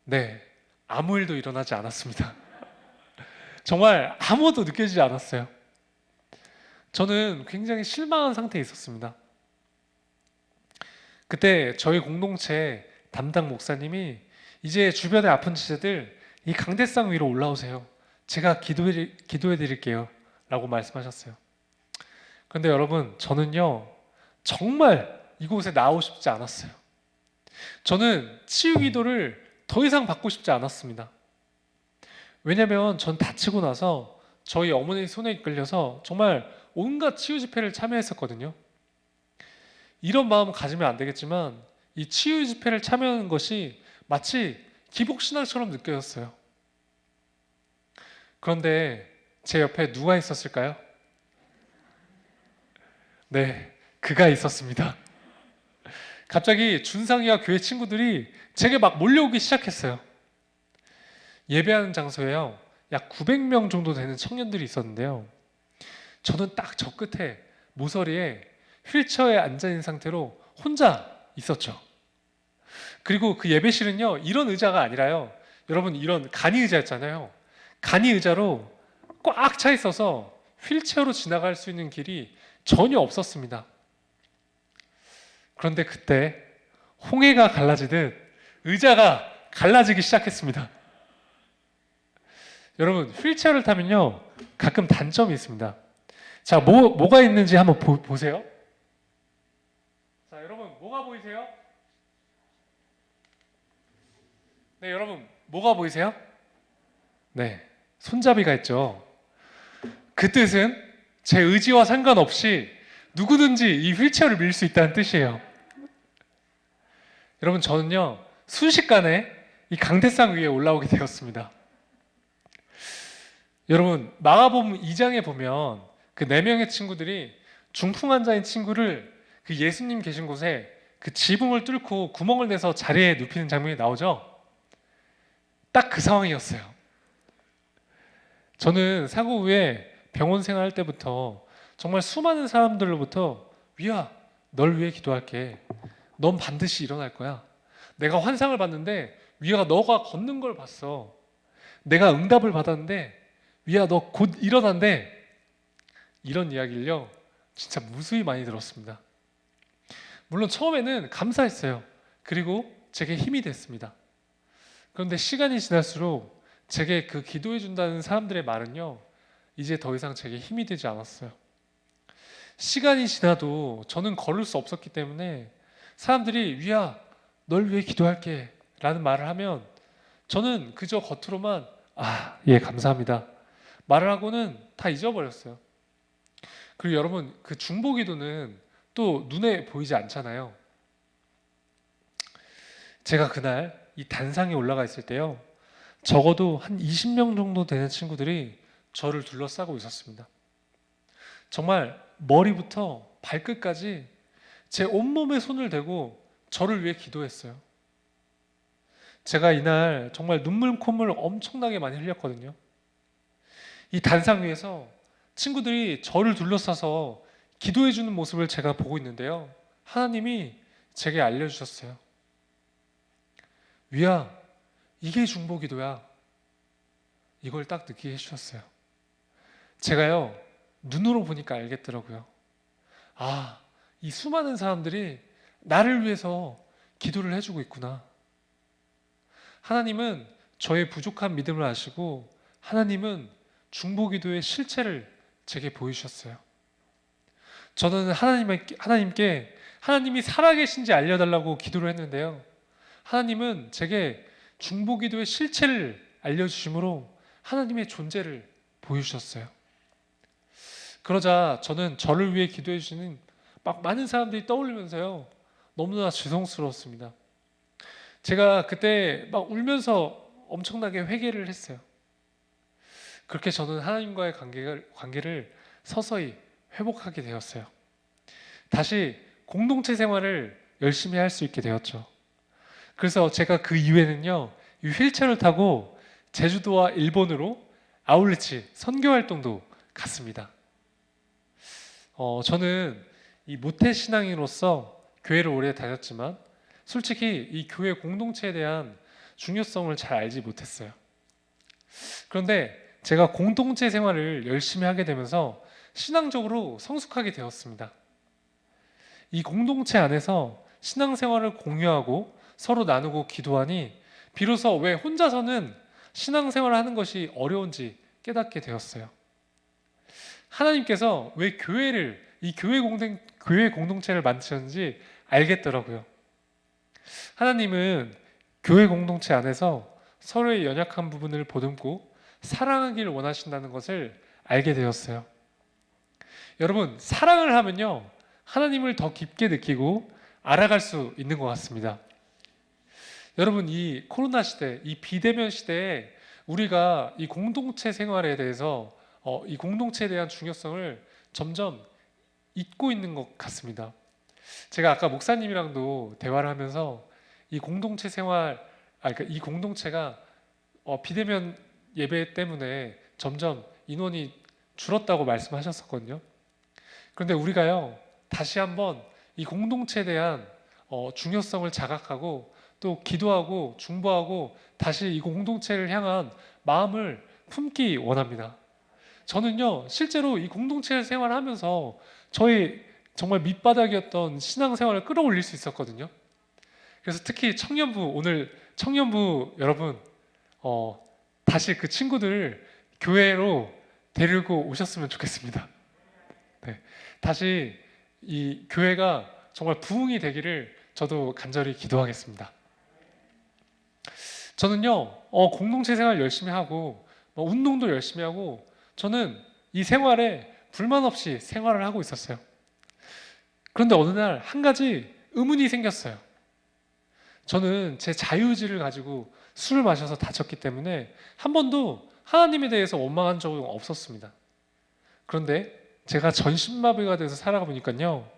네, 아무 일도 일어나지 않았습니다. 정말 아무것도 느껴지지 않았어요. 저는 굉장히 실망한 상태에 있었습니다. 그때 저희 공동체 담당 목사님이 이제 주변의 아픈 지체들 이 강대상 위로 올라오세요. 제가 기도해 드릴게요. 라고 말씀하셨어요. 그런데 여러분, 저는요, 정말 이곳에 나오고 싶지 않았어요. 저는 치유 기도를 더 이상 받고 싶지 않았습니다. 왜냐면 전 다치고 나서 저희 어머니 손에 이끌려서 정말 온갖 치유 집회를 참여했었거든요. 이런 마음 가지면 안 되겠지만 이 치유 집회를 참여하는 것이 마치 기복신앙처럼 느껴졌어요. 그런데 제 옆에 누가 있었을까요? 네, 그가 있었습니다. 갑자기 준상이와 교회 친구들이 제게 막 몰려오기 시작했어요. 예배하는 장소에요, 약 900명 정도 되는 청년들이 있었는데요. 저는 딱 저 끝에 모서리에 휠체어에 앉아있는 상태로 혼자 있었죠. 그리고 그 예배실은요, 이런 의자가 아니라요, 여러분 이런 간이 의자였잖아요. 간이 의자로 꽉 차 있어서 휠체어로 지나갈 수 있는 길이 전혀 없었습니다. 그런데 그때 홍해가 갈라지듯 의자가 갈라지기 시작했습니다. 여러분, 휠체어를 타면요, 가끔 단점이 있습니다. 자, 뭐가 있는지 한번 보세요. 자, 여러분, 뭐가 보이세요? 네, 여러분, 뭐가 보이세요? 네, 손잡이가 있죠. 그 뜻은 제 의지와 상관없이 누구든지 이 휠체어를 밀 수 있다는 뜻이에요. 여러분, 저는요, 순식간에 이 강대상 위에 올라오게 되었습니다. 여러분, 마가복음 2장에 보면 그 4명의 친구들이 중풍 환자인 친구를 그 예수님 계신 곳에 그 그 지붕을 뚫고 구멍을 내서 자리에 눕히는 장면이 나오죠. 딱 그 상황이었어요. 저는 사고 후에 병원 생활할 때부터 정말 수많은 사람들로부터 위야, 널 위해 기도할게. 넌 반드시 일어날 거야. 내가 환상을 봤는데 위야, 너가 걷는 걸 봤어. 내가 응답을 받았는데 위야, 너 곧 일어난대. 이런 이야기를요, 진짜 무수히 많이 들었습니다. 물론 처음에는 감사했어요. 그리고 제게 힘이 됐습니다. 그런데 시간이 지날수록 제게 그 기도해 준다는 사람들의 말은요, 이제 더 이상 제게 힘이 되지 않았어요. 시간이 지나도 저는 걸을 수 없었기 때문에 사람들이 위야, 널 위해 기도할게 라는 말을 하면 저는 그저 겉으로만 예, 감사합니다 말을 하고는 다 잊어버렸어요. 그리고 여러분, 그 중보기도는 또 눈에 보이지 않잖아요. 제가 그날 이 단상에 올라가 있을 때요, 적어도 한 20명 정도 되는 친구들이 저를 둘러싸고 있었습니다. 정말 머리부터 발끝까지 제 온몸에 손을 대고 저를 위해 기도했어요. 제가 이날 정말 눈물 콧물을 엄청나게 많이 흘렸거든요. 이 단상 위에서 친구들이 저를 둘러싸서 기도해 주는 모습을 제가 보고 있는데요, 하나님이 제게 알려주셨어요. 위야, 이게 중보기도야. 이걸 딱 느끼게 해주셨어요. 제가요, 눈으로 보니까 알겠더라고요. 이 수많은 사람들이 나를 위해서 기도를 해주고 있구나. 하나님은 저의 부족한 믿음을 아시고 하나님은 중보기도의 실체를 제게 보여주셨어요. 저는 하나님께 하나님이 살아계신지 알려달라고 기도를 했는데요, 하나님은 제게 중보기도의 실체를 알려주심으로 하나님의 존재를 보여주셨어요. 그러자 저는 저를 위해 기도해 주시는 막 많은 사람들이 떠올리면서요, 너무나 죄송스러웠습니다. 제가 그때 막 울면서 엄청나게 회개를 했어요. 그렇게 저는 하나님과의 관계를 서서히 회복하게 되었어요. 다시 공동체 생활을 열심히 할 수 있게 되었죠. 그래서 제가 그 이후에는요, 이 휠체어를 타고 제주도와 일본으로 아울리치 선교 활동도 갔습니다. 저는 이 모태신앙인으로서 교회를 오래 다녔지만 솔직히 이 교회 공동체에 대한 중요성을 잘 알지 못했어요. 그런데 제가 공동체 생활을 열심히 하게 되면서 신앙적으로 성숙하게 되었습니다. 이 공동체 안에서 신앙생활을 공유하고 서로 나누고 기도하니 비로소 왜 혼자서는 신앙생활을 하는 것이 어려운지 깨닫게 되었어요. 하나님께서 왜 이 교회 공동체를 만드셨는지 알겠더라고요. 하나님은 교회 공동체 안에서 서로의 연약한 부분을 보듬고 사랑하기를 원하신다는 것을 알게 되었어요. 여러분, 사랑을 하면요, 하나님을 더 깊게 느끼고 알아갈 수 있는 것 같습니다. 여러분, 이 코로나 시대, 이 비대면 시대에 우리가 이 공동체 생활에 대해서 이 공동체에 대한 중요성을 점점 잊고 있는 것 같습니다. 제가 아까 목사님이랑도 대화를 하면서 이 공동체 생활, 그러니까 이 공동체가 비대면 예배 때문에 점점 인원이 줄었다고 말씀하셨었거든요. 그런데 우리가요, 다시 한번 이 공동체에 대한 중요성을 자각하고 또 기도하고 중보하고 다시 이 공동체를 향한 마음을 품기 원합니다. 저는요, 실제로 이 공동체 생활하면서 저희 정말 밑바닥이었던 신앙생활을 끌어올릴 수 있었거든요. 그래서 특히 오늘 청년부 여러분, 다시 그 친구들을 교회로 데리고 오셨으면 좋겠습니다. 네, 다시 이 교회가 정말 부흥이 되기를 저도 간절히 기도하겠습니다. 저는요, 공동체 생활 열심히 하고 운동도 열심히 하고 저는 이 생활에 불만 없이 생활을 하고 있었어요. 그런데 어느 날 한 가지 의문이 생겼어요. 저는 제 자유의지를 가지고 술을 마셔서 다쳤기 때문에 한 번도 하나님에 대해서 원망한 적은 없었습니다. 그런데 제가 전신마비가 돼서 살아가 보니까요,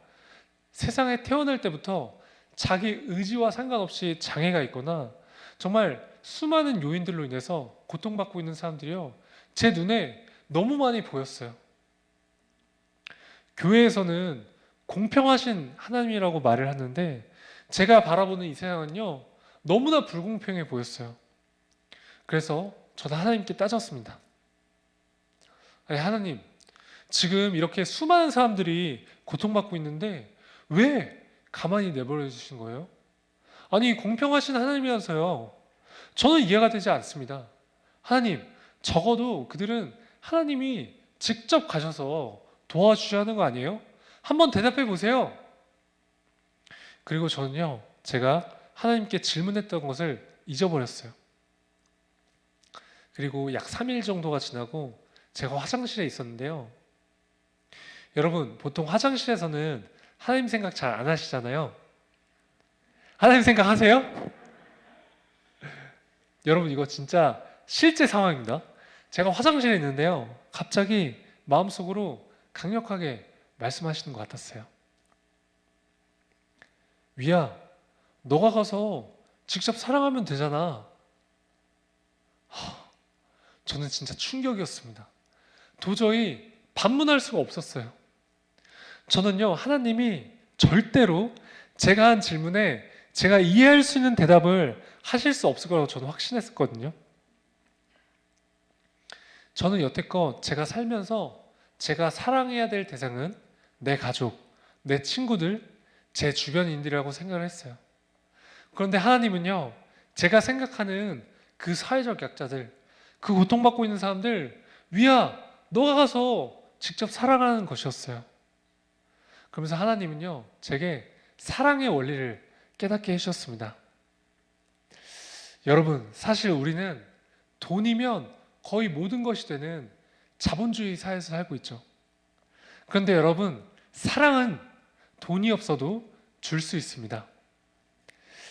세상에 태어날 때부터 자기 의지와 상관없이 장애가 있거나 정말 수많은 요인들로 인해서 고통받고 있는 사람들이요, 제 눈에 너무 많이 보였어요. 교회에서는 공평하신 하나님이라고 말을 하는데 제가 바라보는 이 세상은요, 너무나 불공평해 보였어요. 그래서 저는 하나님께 따졌습니다. 아니, 하나님, 지금 이렇게 수많은 사람들이 고통받고 있는데 왜 가만히 내버려 주신 거예요? 아니, 공평하신 하나님이라서요, 저는 이해가 되지 않습니다. 하나님, 적어도 그들은 하나님이 직접 가셔서 도와주셔야 하는 거 아니에요? 한번 대답해 보세요. 그리고 저는요, 제가 하나님께 질문했던 것을 잊어버렸어요. 그리고 약 3일 정도가 지나고 제가 화장실에 있었는데요. 여러분, 보통 화장실에서는 하나님 생각 잘 안 하시잖아요. 하나님 생각 하세요? 여러분, 이거 진짜 실제 상황입니다. 제가 화장실에 있는데요, 갑자기 마음속으로 강력하게 말씀하시는 것 같았어요. 위야, 너가 가서 직접 사랑하면 되잖아. 저는 진짜 충격이었습니다. 도저히 반문할 수가 없었어요. 저는요, 하나님이 절대로 제가 한 질문에 제가 이해할 수 있는 대답을 하실 수 없을 거라고 저는 확신했었거든요. 저는 여태껏 제가 살면서 제가 사랑해야 될 대상은 내 가족, 내 친구들, 제 주변인들이라고 생각을 했어요. 그런데 하나님은요, 제가 생각하는 그 사회적 약자들, 그 고통받고 있는 사람들, 위야, 너가 가서 직접 사랑하는 것이었어요. 그러면서 하나님은요, 제게 사랑의 원리를 깨닫게 해주셨습니다. 여러분, 사실 우리는 돈이면 거의 모든 것이 되는 자본주의 사회에서 살고 있죠. 그런데 여러분, 사랑은 돈이 없어도 줄 수 있습니다.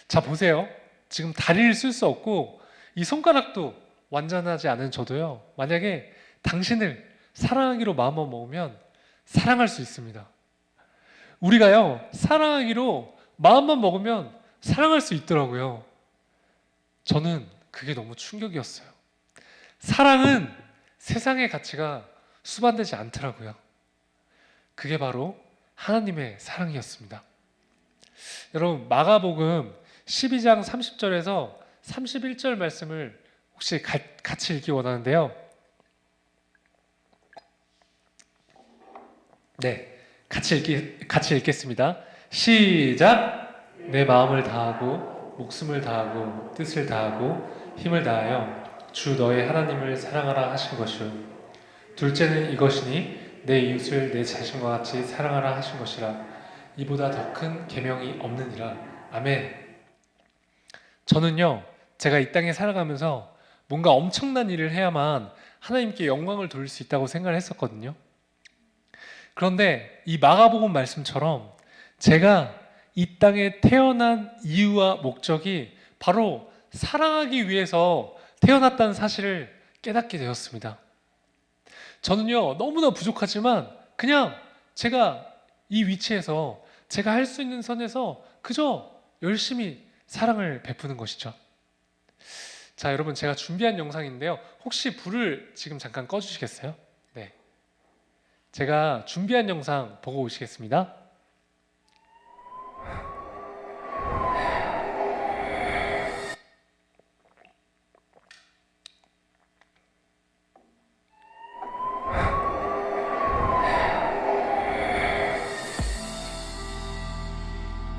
자, 보세요. 지금 다리를 쓸 수 없고 이 손가락도 완전하지 않은 저도요, 만약에 당신을 사랑하기로 마음만 먹으면 사랑할 수 있습니다. 우리가요, 사랑하기로 마음만 먹으면 사랑할 수 있더라고요. 저는 그게 너무 충격이었어요. 사랑은 세상의 가치가 수반되지 않더라고요. 그게 바로 하나님의 사랑이었습니다. 여러분, 마가복음 12장 30절에서 31절 말씀을 혹시 같이 읽기 원하는데요. 네, 같이 읽겠습니다. 시작! 내 마음을 다하고 목숨을 다하고 뜻을 다하고 힘을 다하여 주 너의 하나님을 사랑하라 하신 것이요, 둘째는 이것이니 내 이웃을 내 자신과 같이 사랑하라 하신 것이라. 이보다 더 큰 계명이 없느니라. 아멘. 저는요, 제가 이 땅에 살아가면서 뭔가 엄청난 일을 해야만 하나님께 영광을 돌릴 수 있다고 생각을 했었거든요. 그런데 이 마가복음 말씀처럼 제가 이 땅에 태어난 이유와 목적이 바로 사랑하기 위해서 태어났다는 사실을 깨닫게 되었습니다. 저는요, 너무나 부족하지만 그냥 제가 이 위치에서 제가 할 수 있는 선에서 그저 열심히 사랑을 베푸는 것이죠. 자, 여러분, 제가 준비한 영상인데요, 혹시 불을 지금 잠깐 꺼주시겠어요? 네, 제가 준비한 영상 보고 오시겠습니다.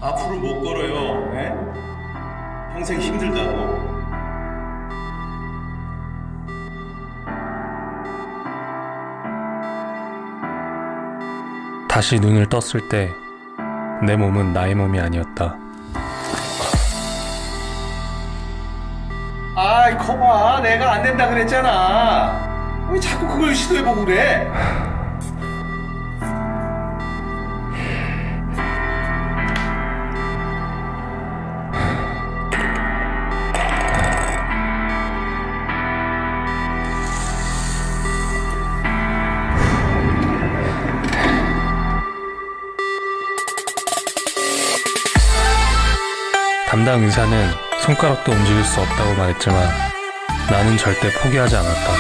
앞으로 못 걸어요. 네? 평생 힘들다고. 다시 눈을 떴을 때 내 몸은 나의 몸이 아니었다. 아이, 거봐. 내가 안 된다 그랬잖아. 왜 자꾸 그걸 시도해보고 그래? 담당 의사는 손가락도 움직일 수 없다고 말했지만 나는 절대 포기하지 않았다.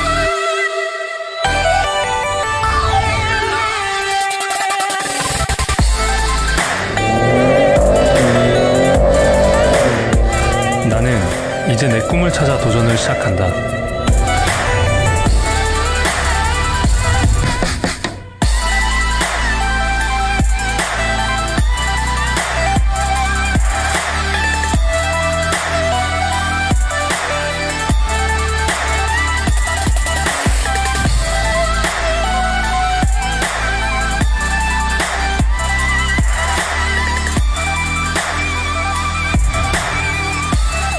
나는 이제 내 꿈을 찾아 도전을 시작한다.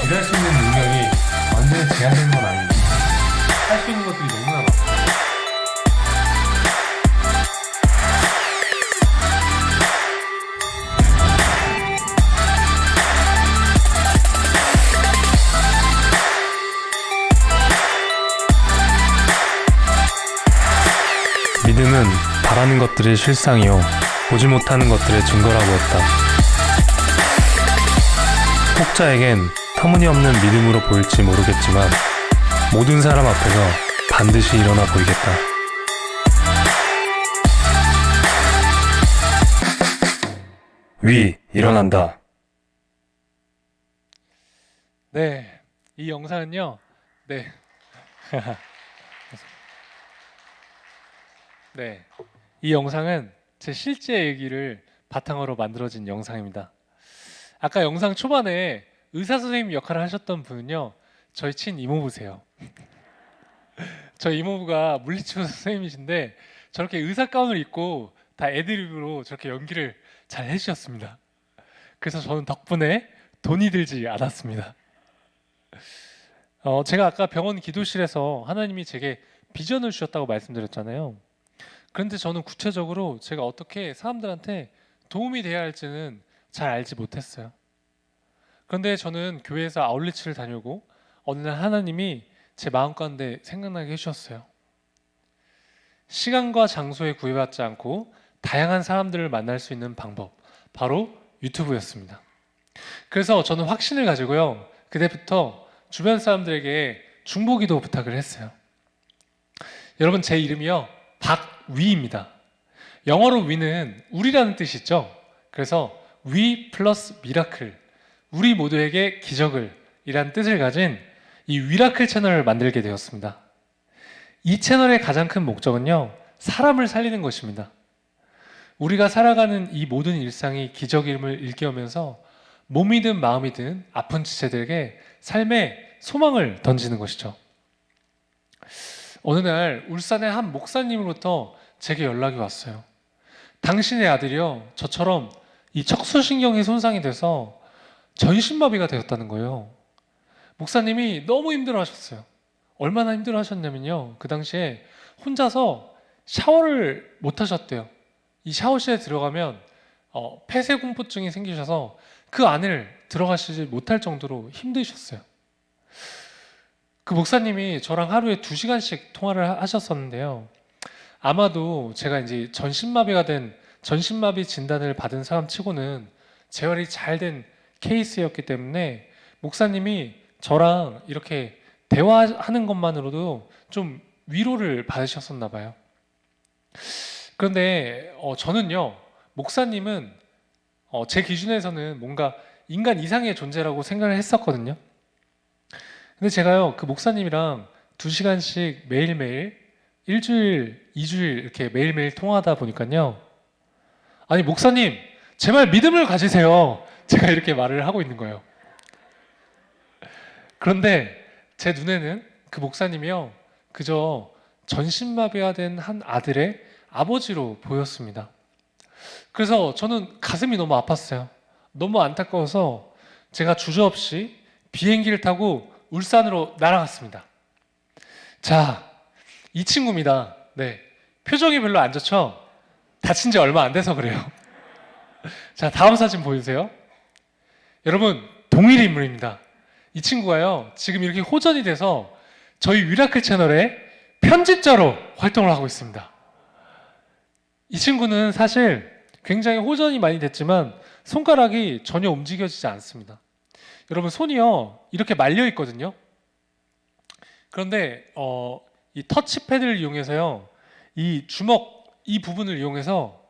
일할 수 있는 능력이 완전히 제한되는 건 아닙니다. 할 수 있는 것들이 너무나 많습니다. 믿음은 바라는 것들의 실상이요 보지 못하는 것들의 증거라고 했다. 혹자에겐 터무니없는 믿음으로 보일지 모르겠지만 모든 사람 앞에서 반드시 일어나 보이겠다. 위 일어난다. 네, 이 영상은요. 네. 네. 이 영상은 제 실제 얘기를 바탕으로 만들어진 영상입니다. 아까 영상 초반에 의사 선생님 역할을 하셨던 분은요. 저희 친 이모부세요. 저희 이모부가 물리치료 선생님이신데 저렇게 의사 가운을 입고 다 애드립으로 저렇게 연기를 잘 해주셨습니다. 그래서 저는 덕분에 돈이 들지 않았습니다. 제가 아까 병원 기도실에서 하나님이 제게 비전을 주셨다고 말씀드렸잖아요. 그런데 저는 구체적으로 제가 어떻게 사람들한테 도움이 돼야 할지는 잘 알지 못했어요. 그런데 저는 교회에서 아울리치를 다니고 어느 날 하나님이 제 마음 가운데 생각나게 해주셨어요. 시간과 장소에 구애받지 않고 다양한 사람들을 만날 수 있는 방법, 바로 유튜브였습니다. 그래서 저는 확신을 가지고요. 그때부터 주변 사람들에게 중보기도 부탁을 했어요. 여러분, 제 이름이요 박위입니다. 영어로 위는 우리라는 뜻이 있죠. 그래서 위 플러스 미라클, 우리 모두에게 기적을 이란 뜻을 가진 이 위라클 채널을 만들게 되었습니다. 이 채널의 가장 큰 목적은요, 사람을 살리는 것입니다. 우리가 살아가는 이 모든 일상이 기적임을 일깨우면서 몸이든 마음이든 아픈 지체들에게 삶의 소망을 던지는 것이죠. 어느 날 울산의 한 목사님으로부터 제게 연락이 왔어요. 당신의 아들이요, 저처럼 이 척수신경이 손상이 돼서 전신마비가 되었다는 거예요. 목사님이 너무 힘들어하셨어요. 얼마나 힘들어하셨냐면요, 그 당시에 혼자서 샤워를 못 하셨대요. 이 샤워실에 들어가면 폐쇄공포증이 생기셔서 그 안을 들어가시지 못할 정도로 힘드셨어요. 그 목사님이 저랑 하루에 2시간씩 통화를 하셨었는데요. 아마도 제가 이제 전신마비 진단을 받은 사람 치고는 재활이 잘 된 케이스였기 때문에 목사님이 저랑 이렇게 대화하는 것만으로도 좀 위로를 받으셨었나 봐요. 그런데 저는요, 목사님은 제 기준에서는 뭔가 인간 이상의 존재라고 생각을 했었거든요. 근데 제가요, 그 목사님이랑 2시간씩 매일매일 1주일, 2주일 이렇게 매일매일 통화하다 보니까요, 아니 목사님, 제발 믿음을 가지세요. 제가 이렇게 말을 하고 있는 거예요. 그런데 제 눈에는 그 목사님이요, 그저 전신마비가 된 한 아들의 아버지로 보였습니다. 그래서 저는 가슴이 너무 아팠어요. 너무 안타까워서 제가 주저없이 비행기를 타고 울산으로 날아갔습니다. 자, 이 친구입니다. 네, 표정이 별로 안 좋죠? 다친 지 얼마 안 돼서 그래요. 자, 다음 사진 보여주세요. 여러분, 동일 인물입니다. 이 친구가요, 지금 이렇게 호전이 돼서 저희 위라클 채널에 편집자로 활동을 하고 있습니다. 이 친구는 사실 굉장히 호전이 많이 됐지만 손가락이 전혀 움직여지지 않습니다. 여러분 손이요 이렇게 말려 있거든요. 그런데 이 터치패드를 이용해서요 이 주먹 이 부분을 이용해서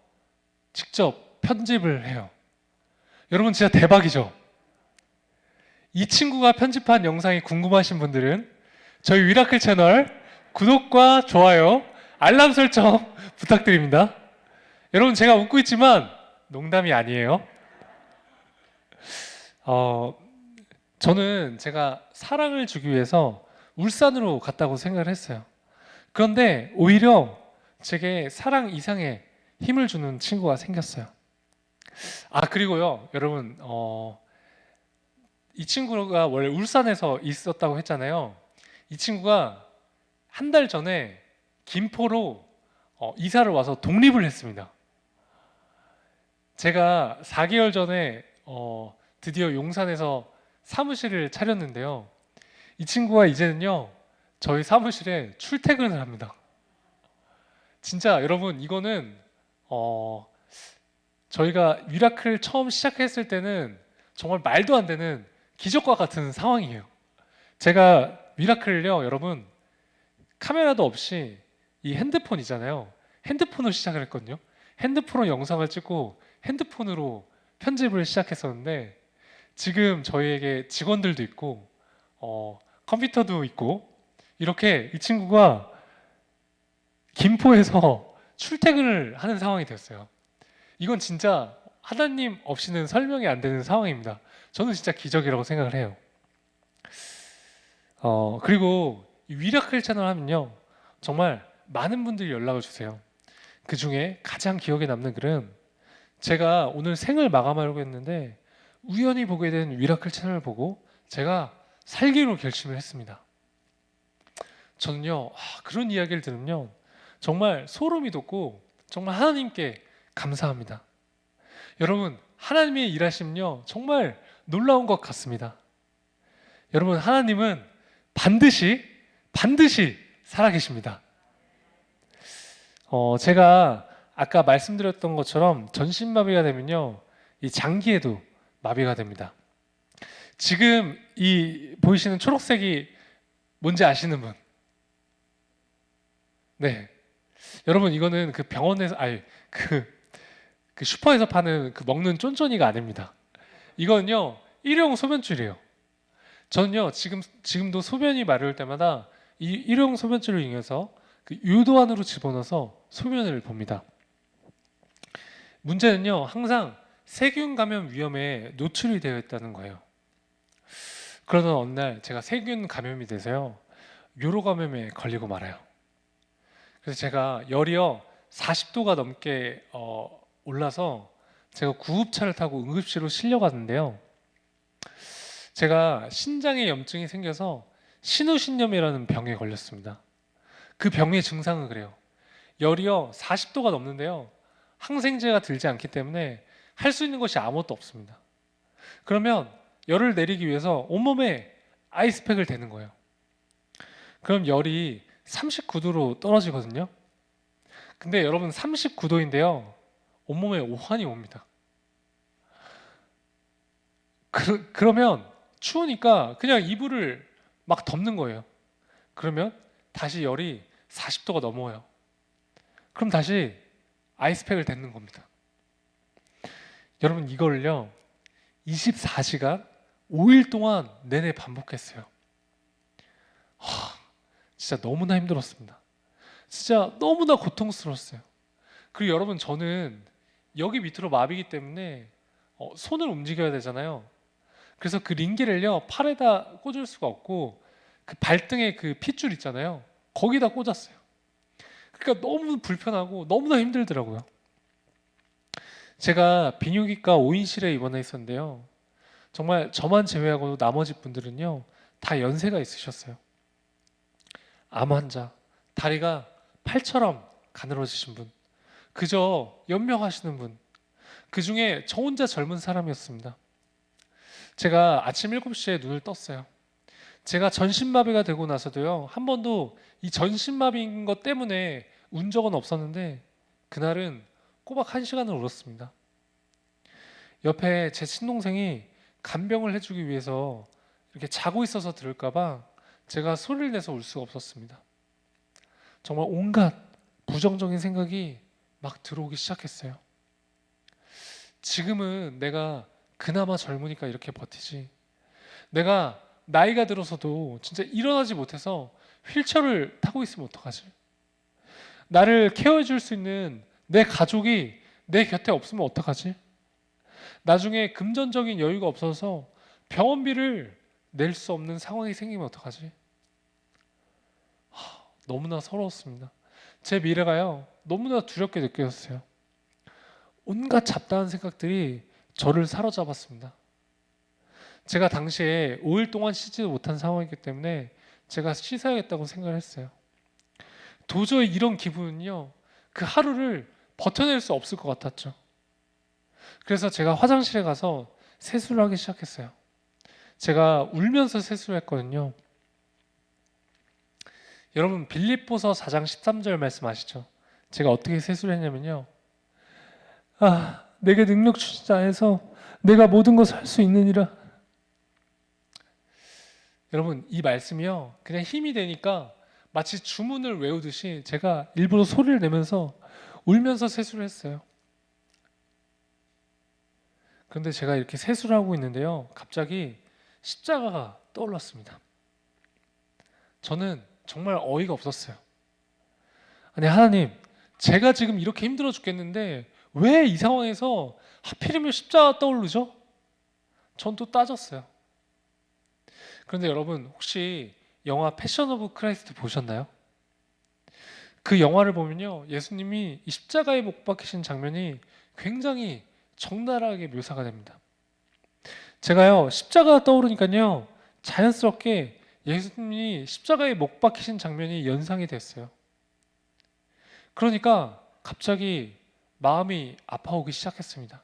직접 편집을 해요. 여러분 진짜 대박이죠? 이 친구가 편집한 영상이 궁금하신 분들은 저희 위라클 채널 구독과 좋아요, 알람 설정 부탁드립니다. 여러분 제가 웃고 있지만 농담이 아니에요. 저는 제가 사랑을 주기 위해서 울산으로 갔다고 생각을 했어요. 그런데 오히려 제게 사랑 이상의 힘을 주는 친구가 생겼어요. 아 그리고요 여러분 이 친구가 원래 울산에서 있었다고 했잖아요. 이 친구가 한 달 전에 김포로 이사를 와서 독립을 했습니다. 제가 4개월 전에 드디어 용산에서 사무실을 차렸는데요. 이 친구가 이제는요 저희 사무실에 출퇴근을 합니다. 진짜 여러분 이거는 저희가 위라클 처음 시작했을 때는 정말 말도 안 되는 기적과 같은 상황이에요. 제가 미라클을요 여러분 카메라도 없이 이 핸드폰이잖아요. 핸드폰으로 시작을 했거든요. 핸드폰으로 영상을 찍고 핸드폰으로 편집을 시작했었는데 지금 저희에게 직원들도 있고 컴퓨터도 있고 이렇게 이 친구가 김포에서 출퇴근을 하는 상황이 됐어요. 이건 진짜 하나님 없이는 설명이 안 되는 상황입니다. 저는 진짜 기적이라고 생각을 해요. 그리고 이 위라클 채널 하면요 정말 많은 분들이 연락을 주세요. 그 중에 가장 기억에 남는 글은 제가 오늘 생을 마감하려고 했는데 우연히 보게 된 위라클 채널을 보고 제가 살기로 결심을 했습니다. 저는요 그런 이야기를 들으면 정말 소름이 돋고 정말 하나님께 감사합니다. 여러분 하나님의 일하심은요 정말 놀라운 것 같습니다. 여러분 하나님은 반드시 살아계십니다. 제가 아까 말씀드렸던 것처럼 전신마비가 되면요 이 장기에도 마비가 됩니다. 지금 이 보이시는 초록색이 뭔지 아시는 분? 네, 여러분 이거는 그 병원에서 그 슈퍼에서 파는 그 먹는 쫀쫀이가 아닙니다. 이거는요 일회용 소변줄이에요. 저는요 지금도 소변이 마려울 때마다 이 일회용 소변줄을 이용해서 그 유도 안으로 집어넣어서 소변을 봅니다. 문제는요 항상 세균 감염 위험에 노출이 되어 있다는 거예요. 그러던 어느 날 제가 세균 감염이 돼서요 요로 감염에 걸리고 말아요. 그래서 제가 열이요 40도가 넘게 올라서 제가 구급차를 타고 응급실로 실려갔는데요. 제가 신장에 염증이 생겨서 신우신염이라는 병에 걸렸습니다. 그 병의 증상은 그래요. 열이요 40도가 넘는데요. 항생제가 들지 않기 때문에 할 수 있는 것이 아무것도 없습니다. 그러면 열을 내리기 위해서 온몸에 아이스팩을 대는 거예요. 그럼 열이 39도로 떨어지거든요. 근데 여러분 39도인데요. 온몸에 오한이 옵니다. 그러면 추우니까 그냥 이불을 막 덮는 거예요. 그러면 다시 열이 40도가 넘어요. 그럼 다시 아이스팩을 댔는 겁니다. 여러분 이걸요 24시간 5일 동안 내내 반복했어요. 진짜 너무나 힘들었습니다. 진짜 너무나 고통스러웠어요. 그리고 여러분 저는 여기 밑으로 마비기 때문에 손을 움직여야 되잖아요. 그래서 그 링겔을요 팔에다 꽂을 수가 없고 그 발등에 그 핏줄 있잖아요. 거기다 꽂았어요. 그러니까 너무 불편하고 너무나 힘들더라고요. 제가 비뇨기과 5인실에 입원해 있었는데요. 정말 저만 제외하고 나머지 분들은요 다 연세가 있으셨어요. 암 환자, 다리가 팔처럼 가늘어지신 분, 그저 연명하시는 분, 그 중에 저 혼자 젊은 사람이었습니다. 제가 아침 7시에 눈을 떴어요. 제가 전신마비가 되고 나서도요 한 번도 이 전신마비인 것 때문에 운 적은 없었는데 그날은 꼬박 1시간을 울었습니다. 옆에 제 친동생이 간병을 해주기 위해서 이렇게 자고 있어서 들을까봐 제가 소리를 내서 울 수가 없었습니다. 정말 온갖 부정적인 생각이 막 들어오기 시작했어요. 지금은 내가 그나마 젊으니까 이렇게 버티지, 내가 나이가 들어서도 진짜 일어나지 못해서 휠체어를 타고 있으면 어떡하지? 나를 케어해 줄 수 있는 내 가족이 내 곁에 없으면 어떡하지? 나중에 금전적인 여유가 없어서 병원비를 낼 수 없는 상황이 생기면 어떡하지? 너무나 서러웠습니다. 제 미래가요, 너무나 두렵게 느껴졌어요. 온갖 잡다한 생각들이 저를 사로잡았습니다. 제가 당시에 5일 동안 쉬지도 못한 상황이기 때문에 제가 씻어야겠다고 생각을 했어요. 도저히 이런 기분은요, 그 하루를 버텨낼 수 없을 것 같았죠. 그래서 제가 화장실에 가서 세수를 하기 시작했어요. 제가 울면서 세수를 했거든요. 여러분, 빌립보서 4장 13절 말씀 아시죠? 제가 어떻게 세수를 했냐면요, 내게 능력 주신 자에서 내가 모든 것을 할 수 있느니라. 여러분, 이 말씀이요, 그냥 힘이 되니까 마치 주문을 외우듯이 제가 일부러 소리를 내면서 울면서 세수를 했어요. 그런데 제가 이렇게 세수를 하고 있는데요, 갑자기 십자가가 떠올랐습니다. 저는 정말 어이가 없었어요. 아니, 하나님, 제가 지금 이렇게 힘들어 죽겠는데 왜 이 상황에서 하필이면 십자가 떠오르죠? 전 또 따졌어요. 그런데 여러분, 혹시 영화 패션 오브 크라이스트 보셨나요? 그 영화를 보면요, 예수님이 이 십자가에 못 박히신 장면이 굉장히 적나라하게 묘사가 됩니다. 제가요, 십자가가 떠오르니까요, 자연스럽게 예수님이 십자가에 못 박히신 장면이 연상이 됐어요. 그러니까 갑자기 마음이 아파오기 시작했습니다.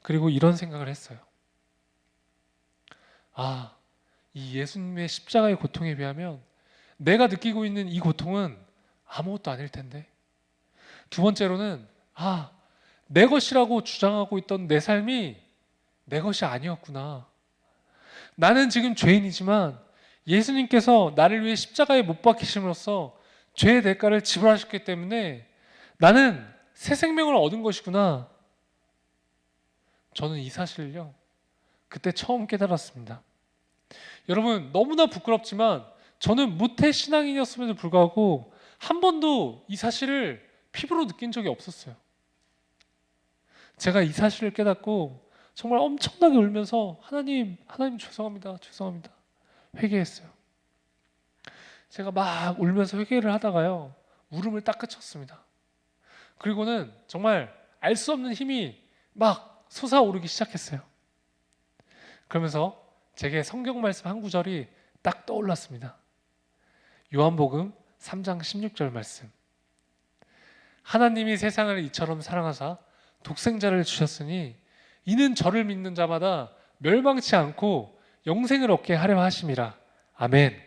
그리고 이런 생각을 했어요. 이 예수님의 십자가의 고통에 비하면 내가 느끼고 있는 이 고통은 아무것도 아닐 텐데. 두 번째로는 내 것이라고 주장하고 있던 내 삶이 내 것이 아니었구나. 나는 지금 죄인이지만 예수님께서 나를 위해 십자가에 못 박히심으로써 죄의 대가를 지불하셨기 때문에 나는 새 생명을 얻은 것이구나. 저는 이 사실을요, 그때 처음 깨달았습니다. 여러분, 너무나 부끄럽지만 저는 무태 신앙인이었음에도 불구하고 한 번도 이 사실을 피부로 느낀 적이 없었어요. 제가 이 사실을 깨닫고 정말 엄청나게 울면서 하나님 죄송합니다 회개했어요. 제가 막 울면서 회개를 하다가요, 울음을 딱 그쳤습니다. 그리고는 정말 알 수 없는 힘이 막 솟아오르기 시작했어요. 그러면서 제게 성경 말씀 한 구절이 딱 떠올랐습니다. 요한복음 3장 16절 말씀. 하나님이 세상을 이처럼 사랑하사 독생자를 주셨으니 이는 저를 믿는 자마다 멸망치 않고 영생을 얻게 하려 하심이라. 아멘.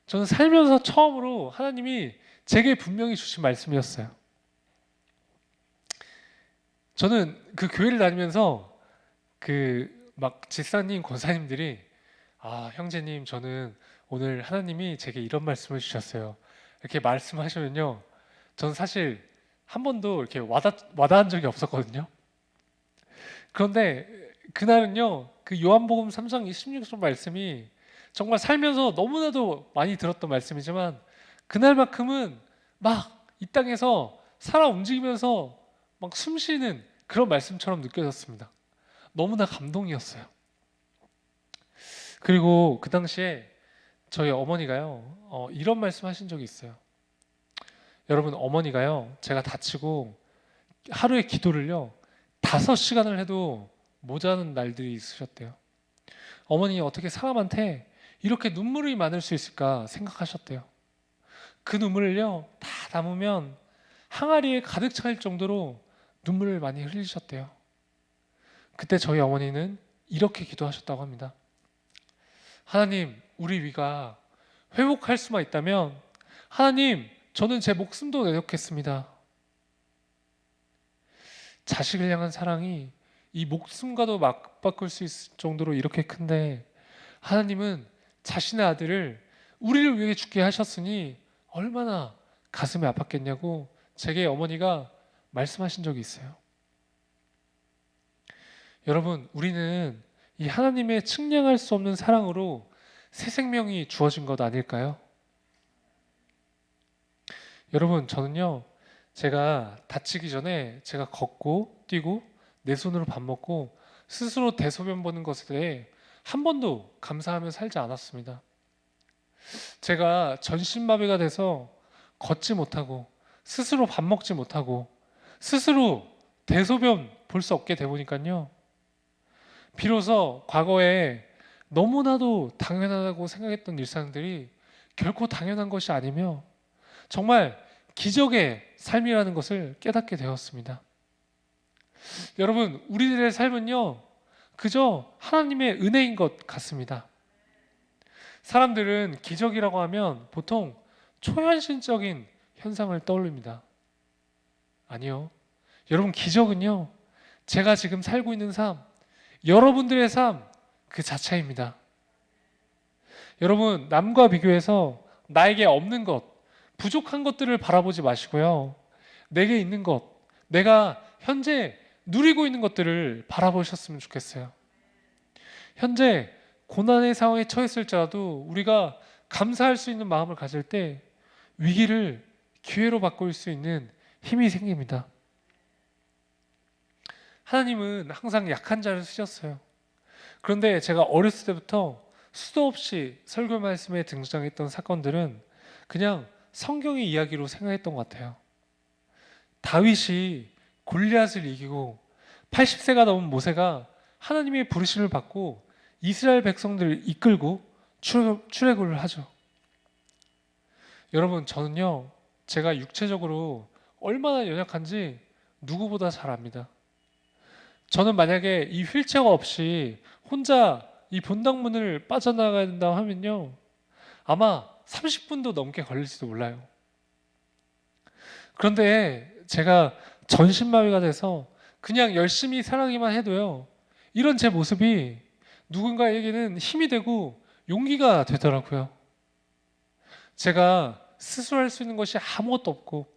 저는 살면서 처음으로 하나님이 제게 분명히 주신 말씀이었어요. 저는 그 교회를 다니면서 막 집사님, 권사님들이 형제님, 저는 오늘 하나님이 제게 이런 말씀을 주셨어요, 이렇게 말씀하시면요, 저는 사실 한 번도 이렇게 와닿은 적이 없었거든요. 그런데 그날은요, 그 요한복음 3장 26절 말씀이 정말 살면서 너무나도 많이 들었던 말씀이지만 그날만큼은 막 이 땅에서 살아 움직이면서 막 숨쉬는 그런 말씀처럼 느껴졌습니다. 너무나 감동이었어요. 그리고 그 당시에 저희 어머니가요, 이런 말씀하신 적이 있어요. 여러분, 어머니가요, 제가 다치고 하루에 기도를요 5시간을 해도 모자라는 날들이 있으셨대요. 어머니, 어떻게 사람한테 이렇게 눈물이 많을 수 있을까 생각하셨대요. 그 눈물을요 다 담으면 항아리에 가득 차일 정도로 눈물을 많이 흘리셨대요. 그때 저희 어머니는 이렇게 기도하셨다고 합니다. 하나님, 우리 위가 회복할 수만 있다면 하나님, 저는 제 목숨도 내놓겠습니다. 자식을 향한 사랑이 이 목숨과도 맞바꿀 수 있을 정도로 이렇게 큰데 하나님은 자신의 아들을 우리를 위해 죽게 하셨으니 얼마나 가슴이 아팠겠냐고 제게 어머니가 말씀하신 적이 있어요. 여러분, 우리는 이 하나님의 측량할 수 없는 사랑으로 새 생명이 주어진 것 아닐까요? 여러분, 저는요, 제가 다치기 전에 제가 걷고 뛰고 내 손으로 밥 먹고 스스로 대소변 보는 것에 대해 한 번도 감사하며 살지 않았습니다. 제가 전신마비가 돼서 걷지 못하고 스스로 밥 먹지 못하고 스스로 대소변 볼 수 없게 돼 보니까요, 비로소 과거에 너무나도 당연하다고 생각했던 일상들이 결코 당연한 것이 아니며 정말 기적의 삶이라는 것을 깨닫게 되었습니다. 여러분, 우리들의 삶은요, 그저 하나님의 은혜인 것 같습니다. 사람들은 기적이라고 하면 보통 초현실적인 현상을 떠올립니다. 아니요. 여러분, 기적은요, 제가 지금 살고 있는 삶, 여러분들의 삶 그 자체입니다. 여러분, 남과 비교해서 나에게 없는 것, 부족한 것들을 바라보지 마시고요, 내게 있는 것, 내가 현재 누리고 있는 것들을 바라보셨으면 좋겠어요. 현재 고난의 상황에 처했을지라도 우리가 감사할 수 있는 마음을 가질 때 위기를 기회로 바꿀 수 있는 힘이 생깁니다. 하나님은 항상 약한 자를 쓰셨어요. 그런데 제가 어렸을 때부터 수도 없이 설교 말씀에 등장했던 사건들은 그냥 성경의 이야기로 생각했던 것 같아요. 다윗이 골리앗을 이기고 80세가 넘은 모세가 하나님의 부르심을 받고 이스라엘 백성들을 이끌고 출애굽을 하죠. 여러분, 저는요, 제가 육체적으로 얼마나 연약한지 누구보다 잘 압니다. 저는 만약에 이 휠체어 없이 혼자 이 본당문을 빠져나가야 된다고 하면요, 아마 30분도 넘게 걸릴지도 몰라요. 그런데 제가 전신마비가 돼서 그냥 열심히 살아가기만 해도요, 이런 제 모습이 누군가에게는 힘이 되고 용기가 되더라고요. 제가 스스로 할 수 있는 것이 아무것도 없고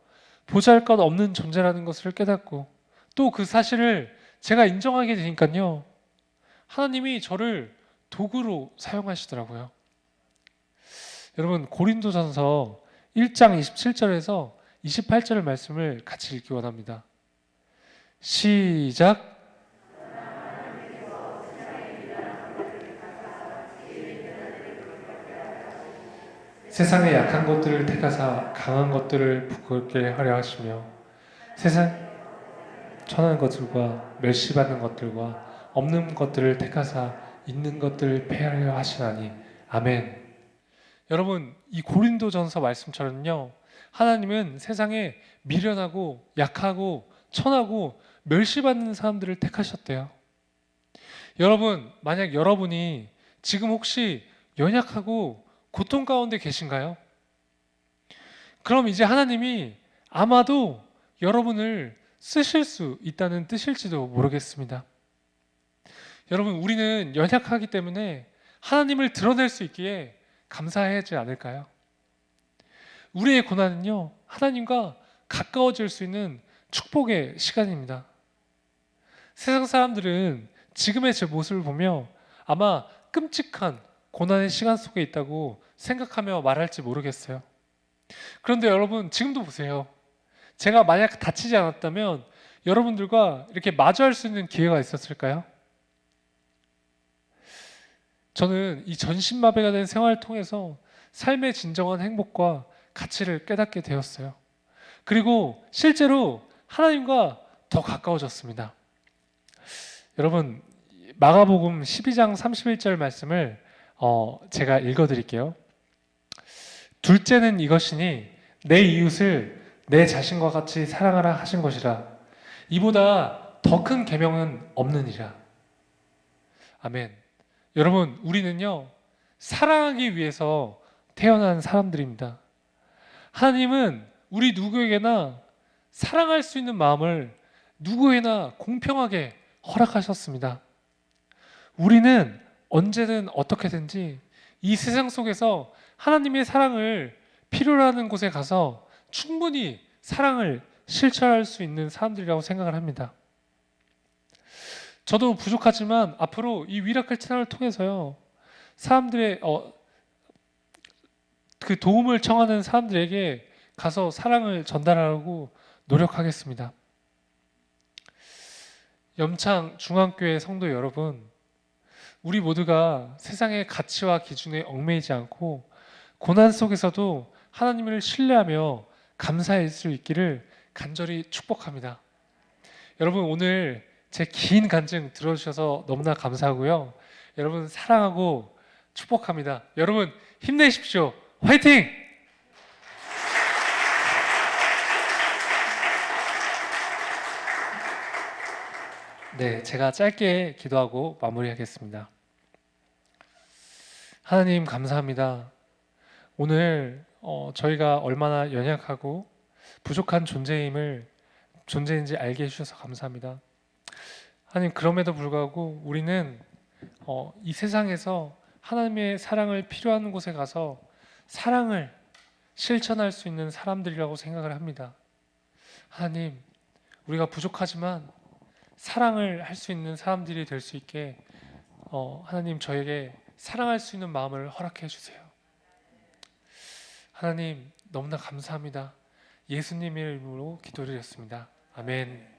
보잘것 없는 존재라는 것을 깨닫고 또 그 사실을 제가 인정하게 되니까요, 하나님이 저를 도구로 사용하시더라고요. 여러분, 고린도전서 1장 27절에서 28절의 말씀을 같이 읽기 원합니다. 시작. 세상의 약한 것들을 택하사 강한 것들을 부끄럽게 하려 하시며 세상 천한 것들과 멸시받는 것들과 없는 것들을 택하사 있는 것들을 폐하려 하시나니 아멘. 여러분, 이 고린도전서 말씀처럼요, 하나님은 세상에 미련하고 약하고 천하고 멸시받는 사람들을 택하셨대요. 여러분, 만약 여러분이 지금 혹시 연약하고 고통 가운데 계신가요? 그럼 이제 하나님이 아마도 여러분을 쓰실 수 있다는 뜻일지도 모르겠습니다. 여러분, 우리는 연약하기 때문에 하나님을 드러낼 수 있기에 감사해야 하지 않을까요? 우리의 고난은요, 하나님과 가까워질 수 있는 축복의 시간입니다. 세상 사람들은 지금의 제 모습을 보며 아마 끔찍한 고난의 시간 속에 있다고 생각하며 말할지 모르겠어요. 그런데 여러분, 지금도 보세요. 제가 만약 다치지 않았다면 여러분들과 이렇게 마주할 수 있는 기회가 있었을까요? 저는 이 전신마비가 된 생활을 통해서 삶의 진정한 행복과 가치를 깨닫게 되었어요. 그리고 실제로 하나님과 더 가까워졌습니다. 여러분, 마가복음 12장 31절 말씀을 제가 읽어드릴게요. 둘째는 이것이니 내 이웃을 내 자신과 같이 사랑하라 하신 것이라. 이보다 더 큰 계명은 없느니라. 아멘. 여러분, 우리는요, 사랑하기 위해서 태어난 사람들입니다. 하나님은 우리 누구에게나 사랑할 수 있는 마음을 누구에나 공평하게 허락하셨습니다. 우리는 언제든 어떻게든지 이 세상 속에서 하나님의 사랑을 필요로 하는 곳에 가서 충분히 사랑을 실천할 수 있는 사람들이라고 생각을 합니다. 저도 부족하지만 앞으로 이 위라클 채널을 통해서요, 사람들의 그 도움을 청하는 사람들에게 가서 사랑을 전달하려고 노력하겠습니다. 염창 중앙교회 성도 여러분, 우리 모두가 세상의 가치와 기준에 얽매이지 않고 고난 속에서도 하나님을 신뢰하며 감사할 수 있기를 간절히 축복합니다. 여러분, 오늘 제 긴 간증 들어주셔서 너무나 감사하고요. 여러분 사랑하고 축복합니다. 여러분 힘내십시오. 화이팅! 네, 제가 짧게 기도하고 마무리하겠습니다. 하나님 감사합니다. 오늘 저희가 얼마나 연약하고 부족한 존재인지 알게 해주셔서 감사합니다. 하나님, 그럼에도 불구하고 우리는 이 세상에서 하나님의 사랑을 필요한 곳에 가서 사랑을 실천할 수 있는 사람들이라고 생각을 합니다. 하나님, 우리가 부족하지만 사랑을 할 수 있는 사람들이 될 수 있게 하나님, 저에게 사랑할 수 있는 마음을 허락해 주세요. 하나님, 너무나 감사합니다. 예수님의 이름으로 기도드렸습니다. 아멘.